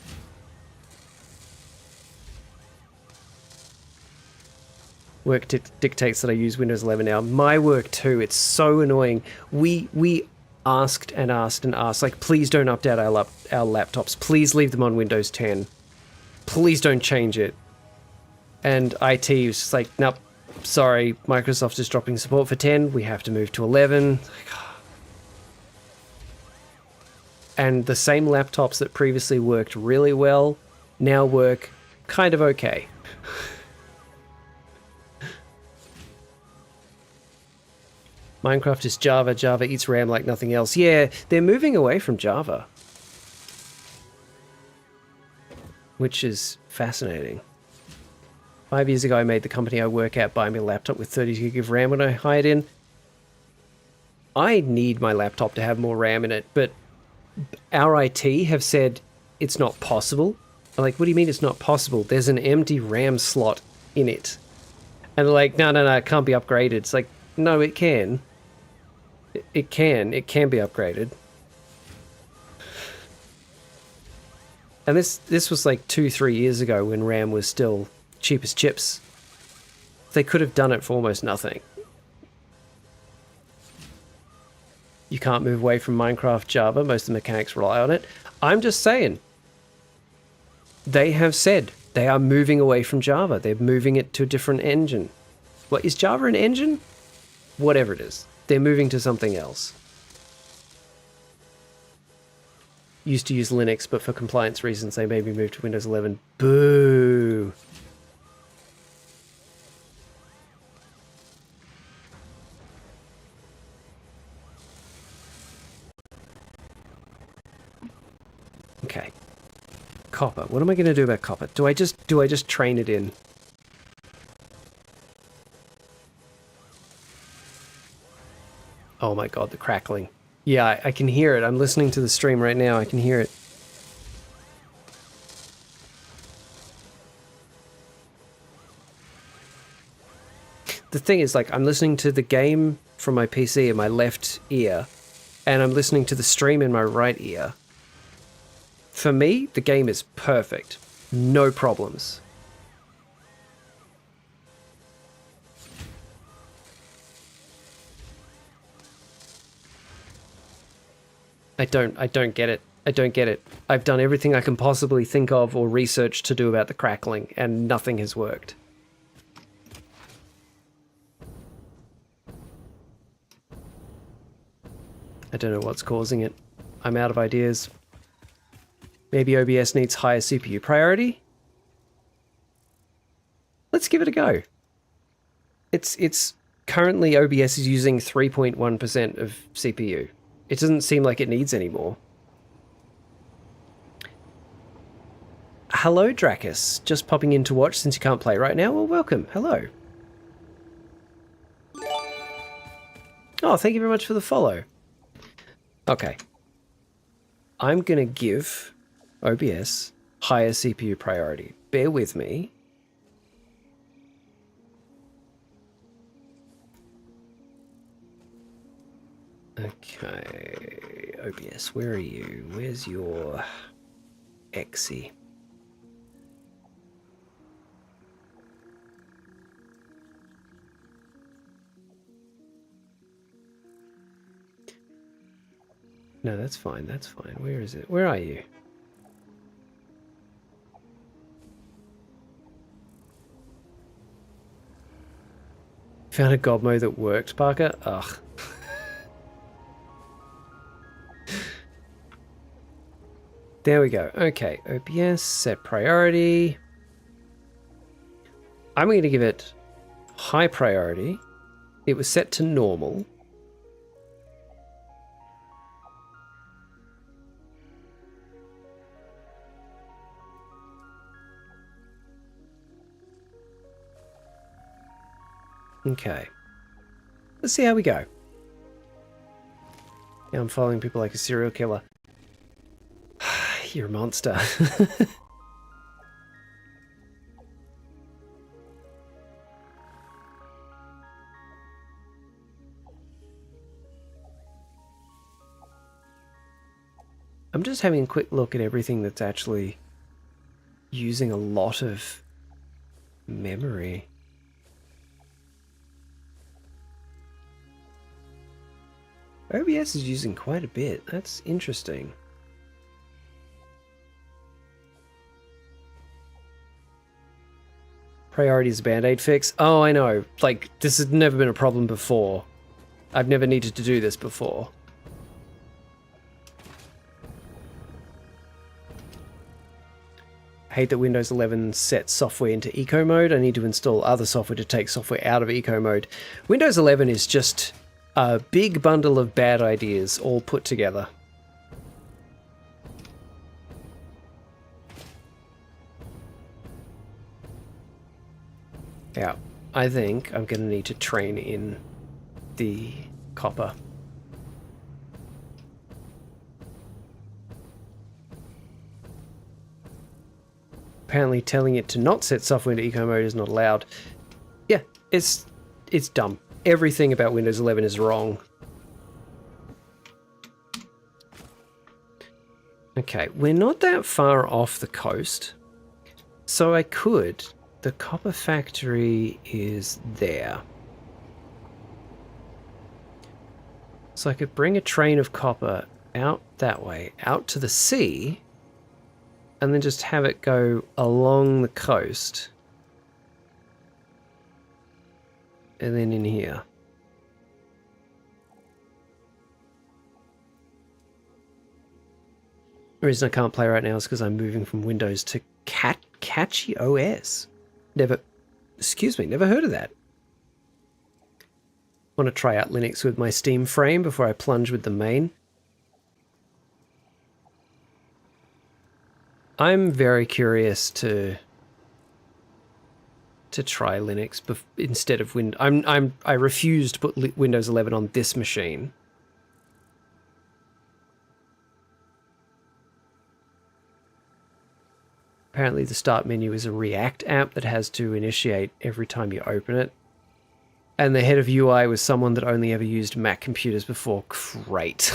Work dictates that I use Windows 11 now. My work too, it's so annoying. We asked and asked and asked, like, please don't update our laptops. Please leave them on Windows 10. Please don't change it. And IT was just like, nope. Sorry, Microsoft is dropping support for 10. We have to move to 11. And the same laptops that previously worked really well now work kind of okay. Minecraft is Java. Java eats RAM like nothing else. Yeah, they're moving away from Java, which is fascinating. 5 years ago, I made the company I work at buy me a laptop with 30 gig of RAM when I hired in. I need my laptop to have more RAM in it, but our IT have said it's not possible. I'm like, what do you mean it's not possible? There's an empty RAM slot in it. And they're like, no, it can't be upgraded. It's like, no, it can. It can be upgraded. And this was like 2-3 years ago when RAM was still cheap as chips. They could have done it for almost nothing. You can't move away from Minecraft Java. Most of the mechanics rely on it. I'm just saying. They have said they are moving away from Java. They're moving it to a different engine. What, is Java an engine? Whatever it is. They're moving to something else. Used to use Linux, but for compliance reasons, they made me move to Windows 11. Boo! Okay. Copper. What am I going to do about copper? Do I just train it in? Oh my god, the crackling. Yeah, I can hear it. I'm listening to the stream right now. I can hear it. The thing is, like, I'm listening to the game from my PC in my left ear, and I'm listening to the stream in my right ear. For me, the game is perfect. No problems. I don't get it. I don't get it. I've done everything I can possibly think of or research to do about the crackling, and nothing has worked. I don't know what's causing it. I'm out of ideas. Maybe OBS needs higher CPU priority? Let's give it a go. It's currently OBS is using 3.1% of CPU. It doesn't seem like it needs any more. Hello, Dracus. Just popping in to watch since you can't play right now. Well, welcome. Hello. Oh, thank you very much for the follow. Okay. I'm going to give OBS higher CPU priority. Bear with me. Okay, OBS, where are you? Where's your Exy? No, that's fine, that's fine. Where is it? Where are you? Found a god mode that worked, Parker? Ugh. There we go. Okay, OBS, set priority. I'm going to give it high priority. It was set to normal. Okay. Let's see how we go. Now I'm following people like a serial killer. You're a monster. I'm just having a quick look at everything that's actually using a lot of memory. OBS is using quite a bit. That's interesting. Priority is a band-aid fix. Oh, I know. Like, this has never been a problem before. I've never needed to do this before. I hate that Windows 11 sets software into eco mode. I need to install other software to take software out of eco mode. Windows 11 is just a big bundle of bad ideas all put together. Yeah, I think I'm going to need to train in the copper. Apparently telling it to not set software into eco mode is not allowed. Yeah, it's dumb. Everything about Windows 11 is wrong. Okay, we're not that far off the coast, so I could... The copper factory is there. So I could bring a train of copper out that way, out to the sea, and then just have it go along the coast. And then in here. The reason I can't play right now is because I'm moving from Windows to Catchy OS. Never heard of that. Want to try out Linux with my Steam frame before I plunge with the main. I'm very curious to to try Linux instead of I refused to put Windows 11 on this machine. Apparently the start menu is a React app that has to initiate every time you open it. And the head of UI was someone that only ever used Mac computers before. Great.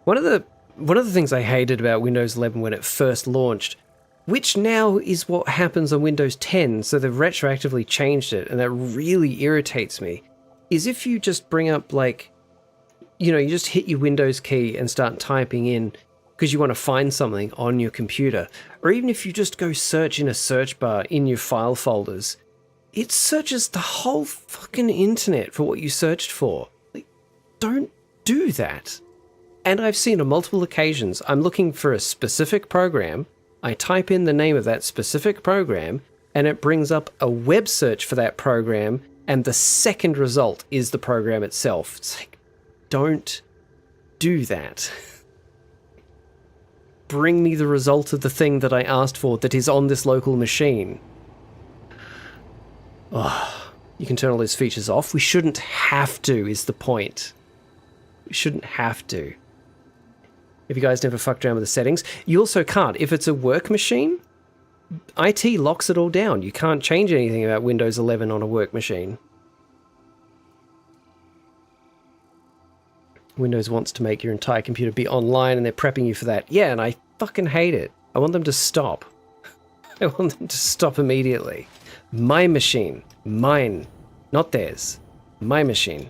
One of the things I hated about Windows 11 when it first launched, which now is what happens on Windows 10, so they've retroactively changed it, and that really irritates me, is if you just bring up, like, you know, you just hit your Windows key and start typing in because you want to find something on your computer, or even if you just go search in a search bar in your file folders, it searches the whole fucking internet for what you searched for. Like, don't do that. And I've seen on multiple occasions, I'm looking for a specific program, I type in the name of that specific program, and it brings up a web search for that program, and the second result is the program itself. It's like, don't do that. Bring me the result of the thing that I asked for that is on this local machine. Oh, you can turn all those features off. We shouldn't have to, is the point. We shouldn't have to. If you guys never fucked around with the settings, you also can't. If it's a work machine, IT locks it all down. You can't change anything about Windows 11 on a work machine. Windows wants to make your entire computer be online, and they're prepping you for that. Yeah, and I fucking hate it. I want them to stop. I want them to stop immediately. My machine. Mine. Not theirs. My machine.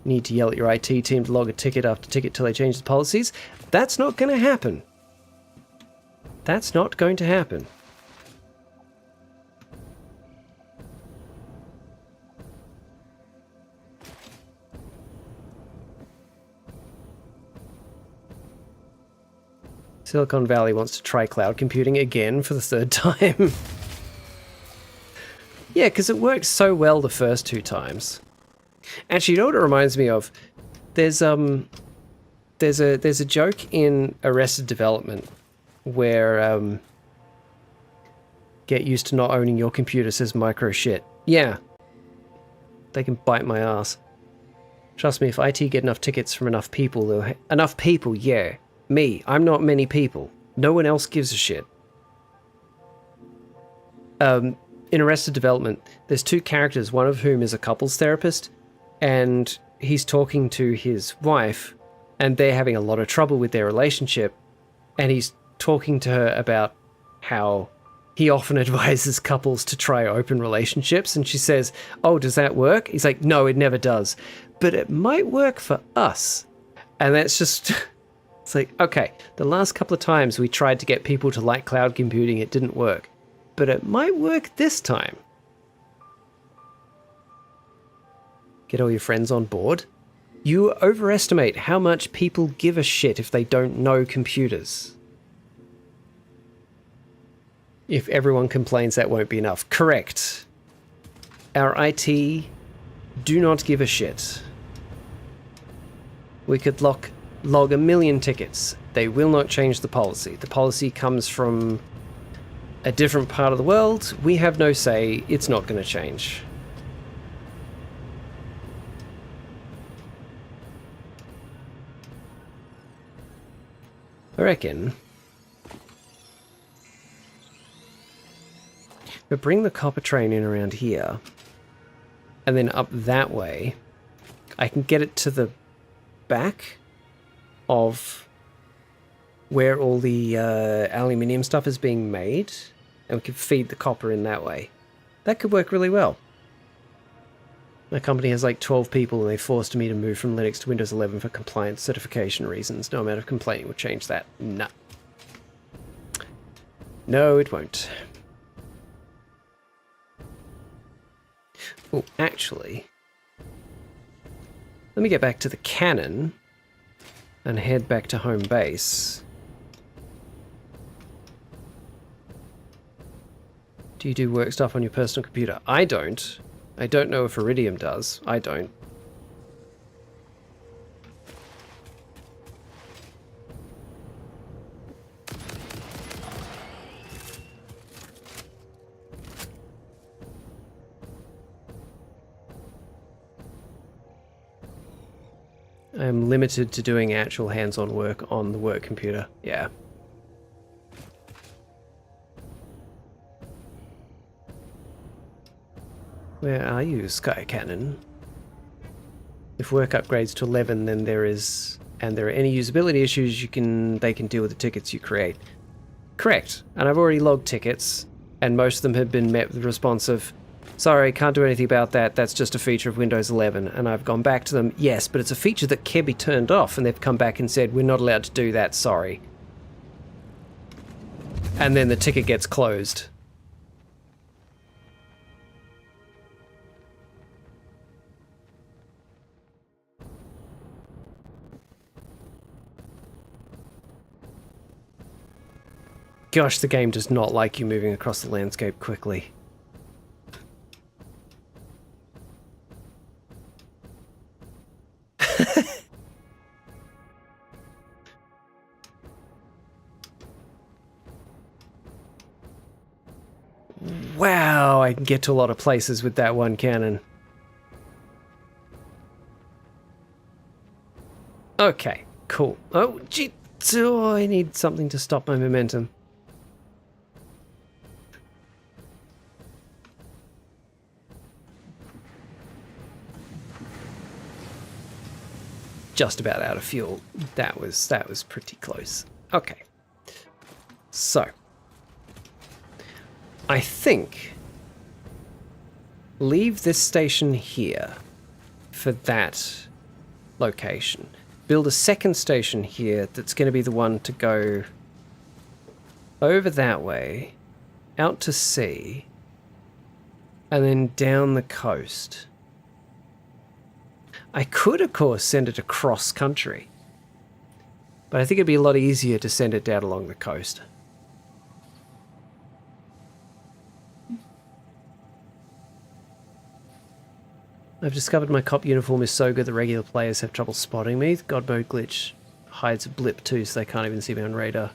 Need to yell at your IT team to log a ticket after ticket till they change the policies. That's not going to happen. That's not going to happen. Silicon Valley wants to try cloud computing again for the third time. Yeah, because it worked so well the first two times. Actually, you know what it reminds me of? There's a joke in Arrested Development where get used to not owning your computer, says micro shit. Yeah. They can bite my ass. Trust me, if IT get enough tickets from enough people, enough people, yeah. Me, I'm not many people. No one else gives a shit. In Arrested Development, there's two characters, one of whom is a couples therapist, and he's talking to his wife, and they're having a lot of trouble with their relationship, and he's talking to her about how he often advises couples to try open relationships, and she says, "Oh, does that work?" He's like, "No, it never does. But it might work for us." And that's just... It's like, okay, the last couple of times we tried to get people to like cloud computing, it didn't work. But it might work this time. Get all your friends on board. You overestimate how much people give a shit if they don't know computers. If everyone complains, that won't be enough. Correct. Our IT do not give a shit. We could log 1 million tickets. They will not change the policy. The policy comes from a different part of the world. We have no say. It's not going to change. I reckon. But bring the copper train in around here, and then up that way. I can get it to the back of where all the aluminium stuff is being made, and we can feed the copper in that way. That could work really well. My company has like 12 people, and they forced me to move from Linux to Windows 11 for compliance certification reasons. No amount of complaining will change that. No. No, it won't. Oh, actually, let me get back to the cannon and head back to home base. Do you do work stuff on your personal computer? I don't. I don't know if Iridium does. I don't. I'm limited to doing actual hands-on work on the work computer. Yeah. Where are you, Sky Cannon? If work upgrades to 11, then there is, and there are any usability issues, they can deal with the tickets you create. Correct. And I've already logged tickets, and most of them have been met with the response of, sorry, can't do anything about that, that's just a feature of Windows 11. And I've gone back to them, yes, but it's a feature that can be turned off, and they've come back and said, we're not allowed to do that, sorry. And then the ticket gets closed. Gosh, the game does not like you moving across the landscape quickly. Wow, I can get to a lot of places with that one cannon. Okay, cool. Oh, gee, oh, I need something to stop my momentum. Just about out of fuel. That was pretty close. Okay. So, I think leave this station here for that location. Build a second station here that's going to be the one to go over that way, out to sea, and then down the coast. I could, of course, send it across country, but I think it'd be a lot easier to send it down along the coast. I've discovered my cop uniform is so good that regular players have trouble spotting me. The God mode glitch hides a blip too, so they can't even see me on radar.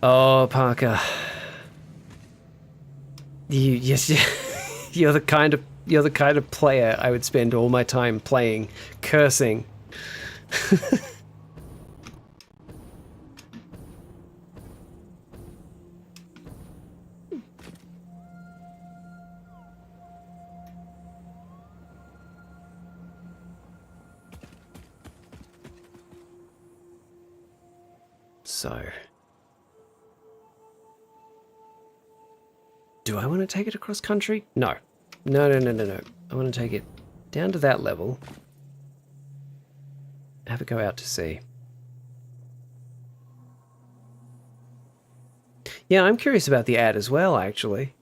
Oh, Parker. Yes, you're the kind of player I would spend all my time playing, cursing. So, do I want to take it across country? No. No. I want to take it down to that level. Have it go out to sea. Yeah, I'm curious about the ad as well, actually.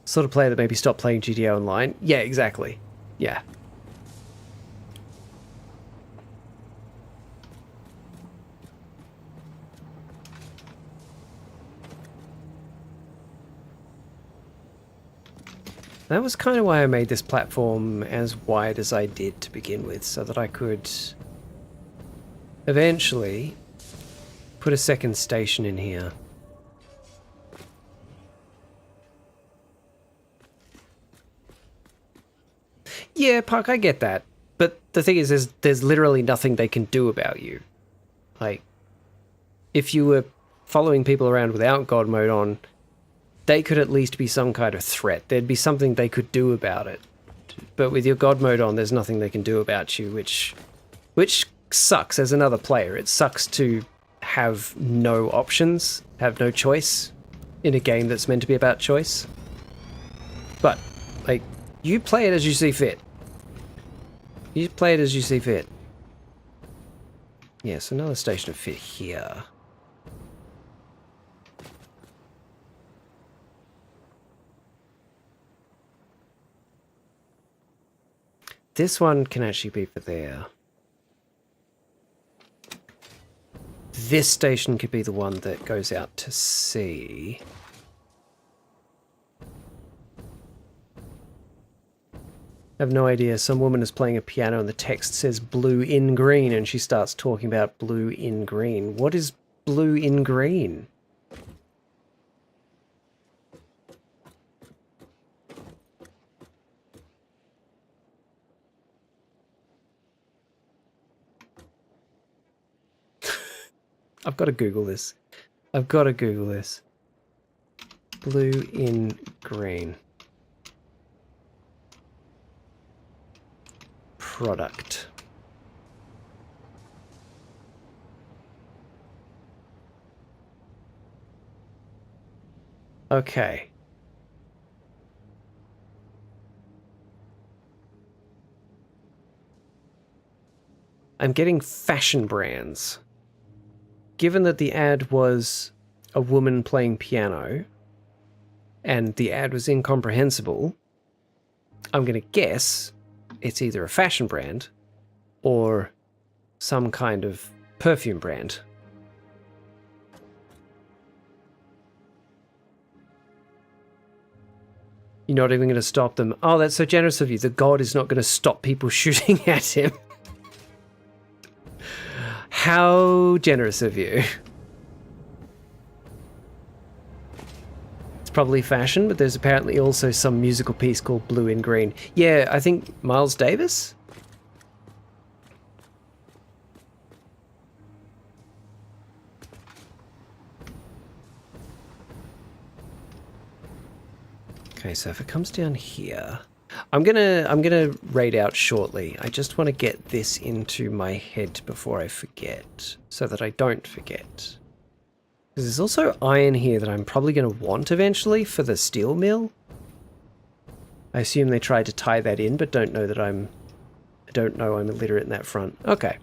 Sort of player that maybe stopped playing GTA Online. Yeah, exactly. Yeah. That was kind of why I made this platform as wide as I did to begin with, so that I could eventually put a second station in here. Yeah, Puck, I get that. But the thing is, there's literally nothing they can do about you. Like, if you were following people around without God mode on, they could at least be some kind of threat. There'd be something they could do about it. But with your God mode on, there's nothing they can do about you, which sucks as another player. It sucks to have no options, have no choice in a game that's meant to be about choice. But, like, you play it as you see fit. You play it as you see fit. Yes, another station to fit here. this one can actually be for there. This station could be the one that goes out to sea. I have no idea. Some woman is playing a piano and the text says blue in green and she starts talking about blue in green. What is blue in green? I've got to Google this. I've got to Google this. Blue in green. Product. Okay. I'm getting fashion brands. Given that the ad was a woman playing piano and the ad was incomprehensible, I'm going to guess it's either a fashion brand or some kind of perfume brand. You're not even going to stop them. Oh, that's so generous of you. The god is not going to stop people shooting at him. How generous of you. It's probably fashion, but there's apparently also some musical piece called Blue in Green. Yeah, I think Miles Davis? Okay, so if it comes down here, I'm gonna raid out shortly. I just want to get this into my head before I forget, so that I don't forget. Because there's also iron here that I'm probably going to want eventually for the steel mill. I assume they tried to tie that in, but don't know that I don't know I'm illiterate in that front. Okay.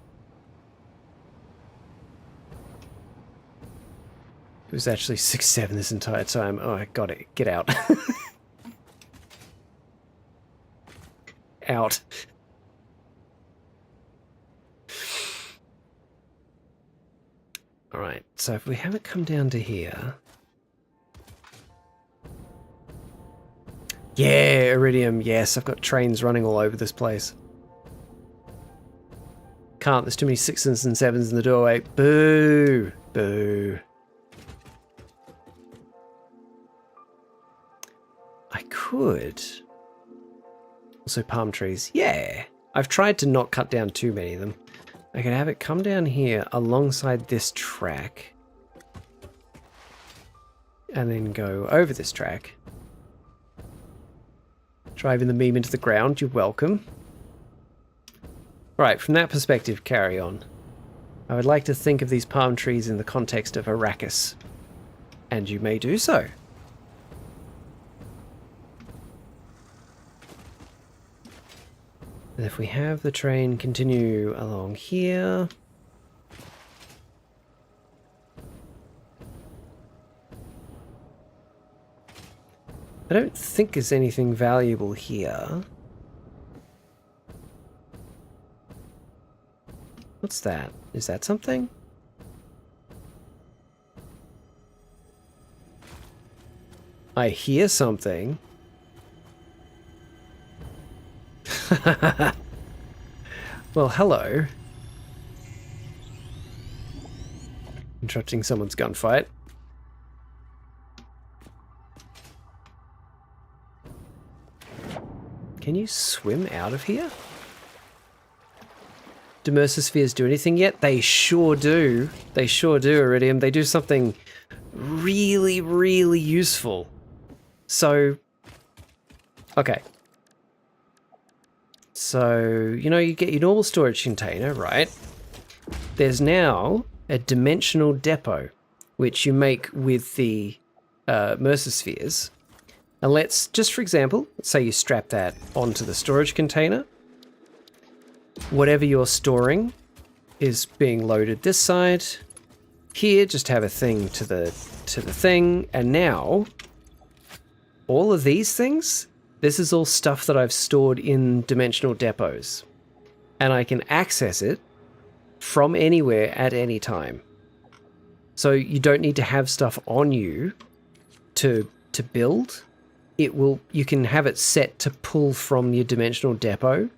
It was actually 6-7 this entire time. Oh, I got it. Get out. Out. Alright, so if we have it come down to here... Yeah, iridium, yes, I've got trains running all over this place. Can't, there's too many 6s and 7s in the doorway. Boo! Boo. I could... Also palm trees. Yeah! I've tried to not cut down too many of them. I can have it come down here alongside this track. And then go over this track. Driving the meme into the ground, you're welcome. Right, from that perspective, carry on. I would like to think of these palm trees in the context of Arrakis. And you may do so. And if we have the train continue along here... I don't think there's anything valuable here. What's that? Is that something? I hear something. Well, hello. Interrupting someone's gunfight. Can you swim out of here? Do Mercer-spheres do anything yet? They sure do. They sure do, Iridium. They do something really, really useful. So, okay. So, you know, you get your normal storage container, right? There's now a dimensional depot, which you make with the Mercer-spheres. And let's, just for example, let's say you strap that onto the storage container. Whatever you're storing is being loaded this side. Here, just have a thing to the thing. And now, all of these things This is all stuff that I've stored in dimensional depots. And I can access it from anywhere at any time. So you don't need to have stuff on you to build. You can have it set to pull from your dimensional depot.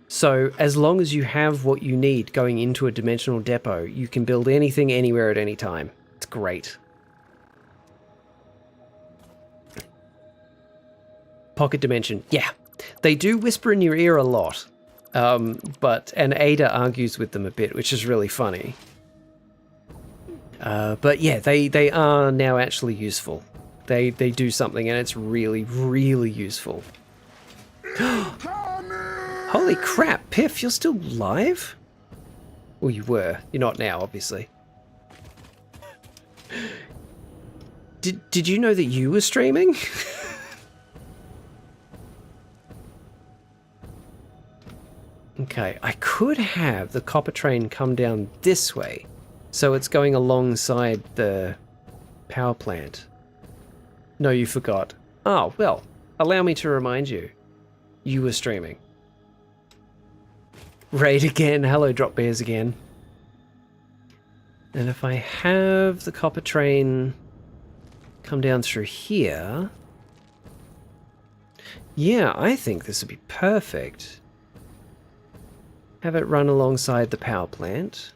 So as long as you have what you need going into a dimensional depot, you can build anything anywhere at any time. It's great. Pocket dimension. Yeah. They do whisper in your ear a lot. And Ada argues with them a bit, which is really funny. But yeah, they are now actually useful. They do something and it's really, really useful. Holy crap, Piff, you're still live? Well, you were. You're not now, obviously. Did you know that you were streaming? Okay, I could have the copper train come down this way, so it's going alongside the power plant. No, you forgot. Oh, well, allow me to remind you. You were streaming. Raid again. Hello, Drop Bears again. And if I have the copper train come down through here... Yeah, I think this would be perfect. Have it run alongside the power plant.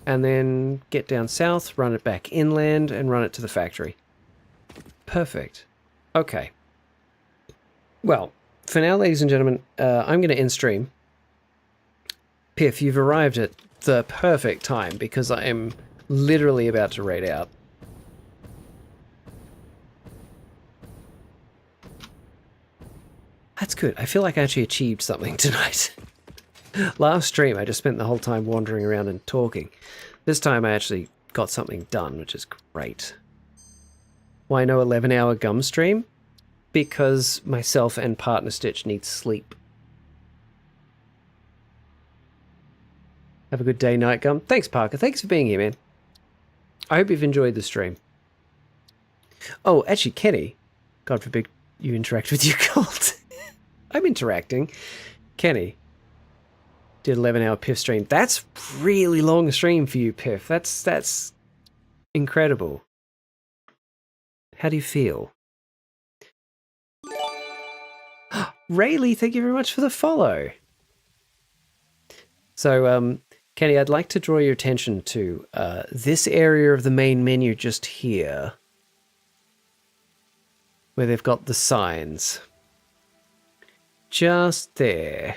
And then get down south, run it back inland, and run it to the factory. Perfect. Okay. Well, for now, ladies and gentlemen, I'm going to end stream. Piff, you've arrived at the perfect time because I am literally about to raid out. That's good. I feel like I actually achieved something tonight. Last stream, I just spent the whole time wandering around and talking. This time I actually got something done, which is great. Why no 11-hour gum stream? Because myself and Partner Stitch need sleep. Have a good day, Night Gum. Thanks, Parker. Thanks for being here, man. I hope you've enjoyed the stream. Oh, actually, Kenny. God forbid you interact with your cult. I'm interacting. Kenny did 11-hour Piff stream. That's really long stream for you, Piff. That's incredible. How do you feel? Rayleigh, thank you very much for the follow. So, Kenny, I'd like to draw your attention to this area of the main menu just here, where they've got the signs. Just there.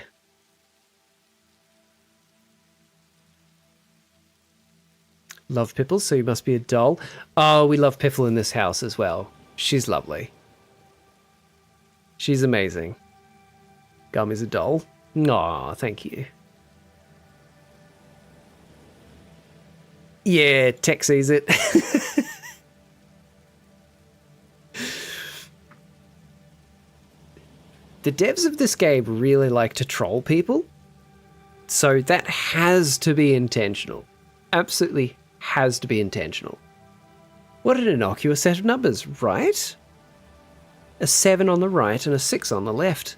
Love Pipple, so you must be a doll. Oh, we love Piffle in this house as well. She's lovely. She's amazing. Gum is a doll. Aw, thank you. Yeah, Tech sees it. The devs of this game really like to troll people, so that has to be intentional. Absolutely has to be intentional. What an innocuous set of numbers, right? A 7 on the right and a 6 on the left.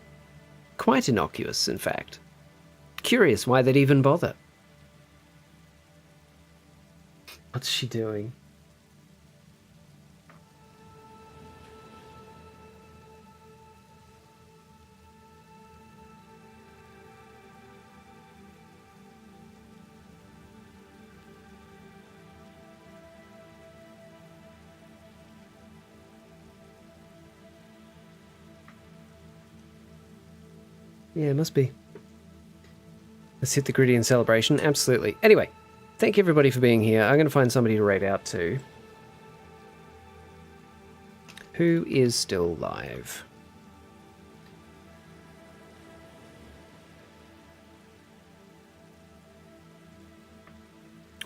Quite innocuous, in fact. Curious why they'd even bother. What's she doing? Yeah, it must be. Let's hit the Gridian celebration. Absolutely. Anyway, thank you everybody for being here. I'm going to find somebody to raid out to. Who is still live?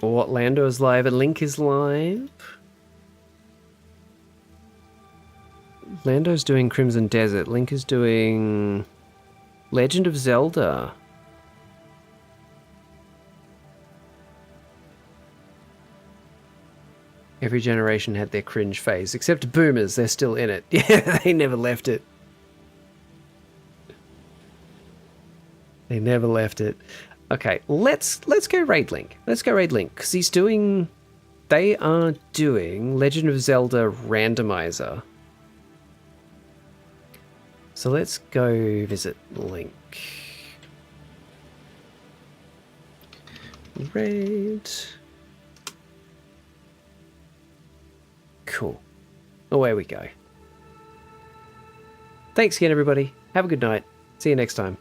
Or Lando is live and Link is live. Lando's doing Crimson Desert. Link is doing Legend of Zelda. Every generation had their cringe phase, except boomers. They're still in it. Yeah, they never left it. They never left it. Okay, let's go raid Link. Let's go raid Link because he's doing. They are doing Legend of Zelda Randomizer. So let's go visit Link. Raid. Cool. Away we go. Thanks again, everybody. Have a good night. See you next time.